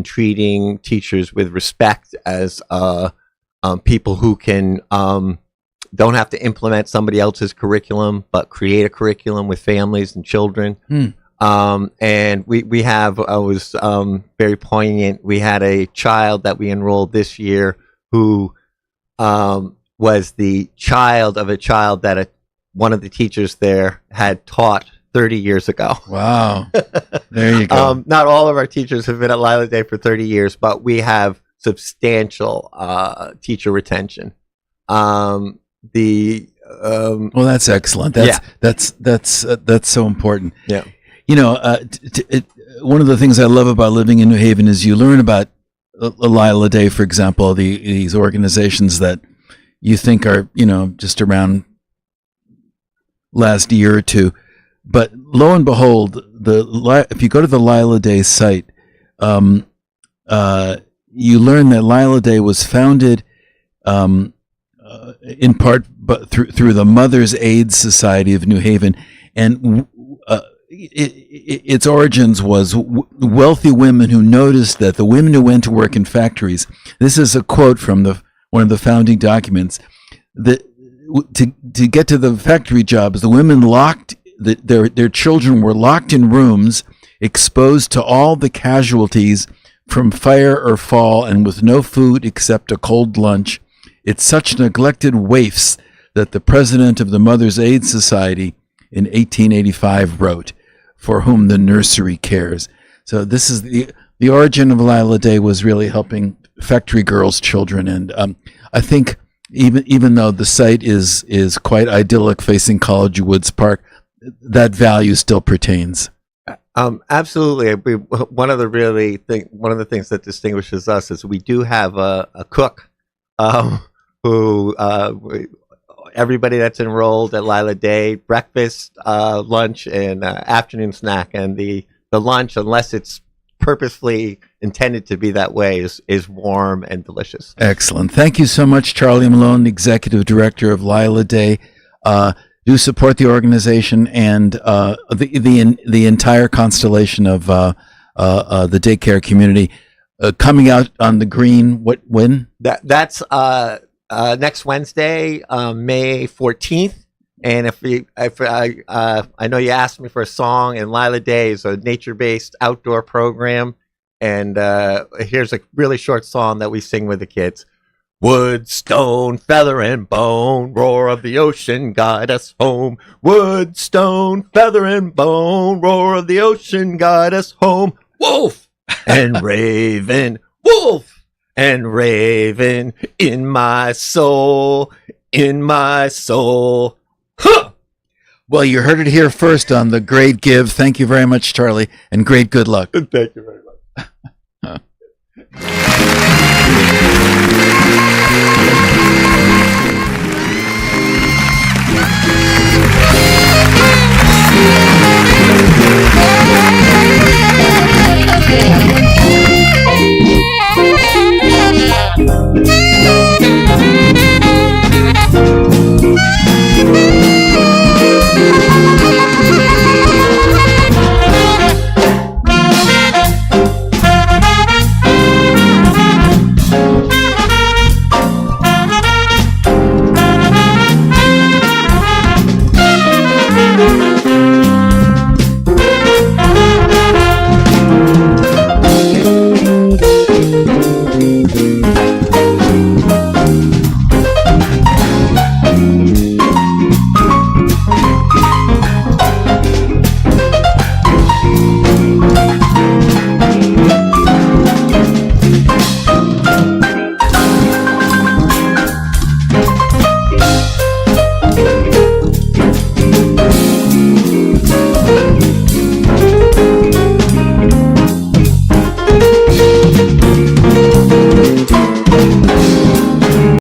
treating teachers with respect as people who can don't have to implement somebody else's curriculum, but create a curriculum with families and children. And we have, was very poignant. We had a child that we enrolled this year who was the child of a child that one of the teachers there had taught 30 years ago. Wow. There you go. Not all of our teachers have been at Lila Day for 30 years, but we have substantial teacher retention. Well, that's excellent. That's so important. Yeah. You know, one of the things I love about living in New Haven is you learn about Lila Day, for example, these organizations that you think are, just around last year or two. But lo and behold, if you go to the Lila Day site, you learn that Lila Day was founded in part through the Mothers Aid Society of New Haven, and its origins was wealthy women who noticed that the women who went to work in factories, this is a quote from one of the founding documents, that to get to the factory jobs, the women their children were locked in rooms, exposed to all the casualties from fire or fall, and with no food except a cold lunch. It's such neglected waifs that the president of the Mothers Aid Society in 1885 wrote, "For whom the nursery cares." So this is the origin of Lila Day, was really helping factory girls' children. And I think even though the site is quite idyllic facing College Woods Park, that value still pertains. Absolutely. One of the things that distinguishes us is we do have a cook who everybody that's enrolled at Lila Day, breakfast, lunch, and afternoon snack, and the lunch, unless it's purposefully intended to be that way, is warm and delicious. Excellent. Thank you so much, Charlie Malone, Executive Director of Lila Day. Do support the organization and the entire constellation of the daycare community. Coming out on the green, when? That's next Wednesday, May 14th. And I know you asked me for a song, and Lila Day is a nature-based outdoor program. And here's a really short song that we sing with the kids. Wood, stone, feather, and bone, roar of the ocean, guide us home. Wood, stone, feather, and bone, roar of the ocean, guide us home. Wolf and raven, wolf and raven, in my soul, in my soul. Huh! Well, you heard it here first on The Great Give. Thank you very much, Charlie, and great good luck. Thank you very much.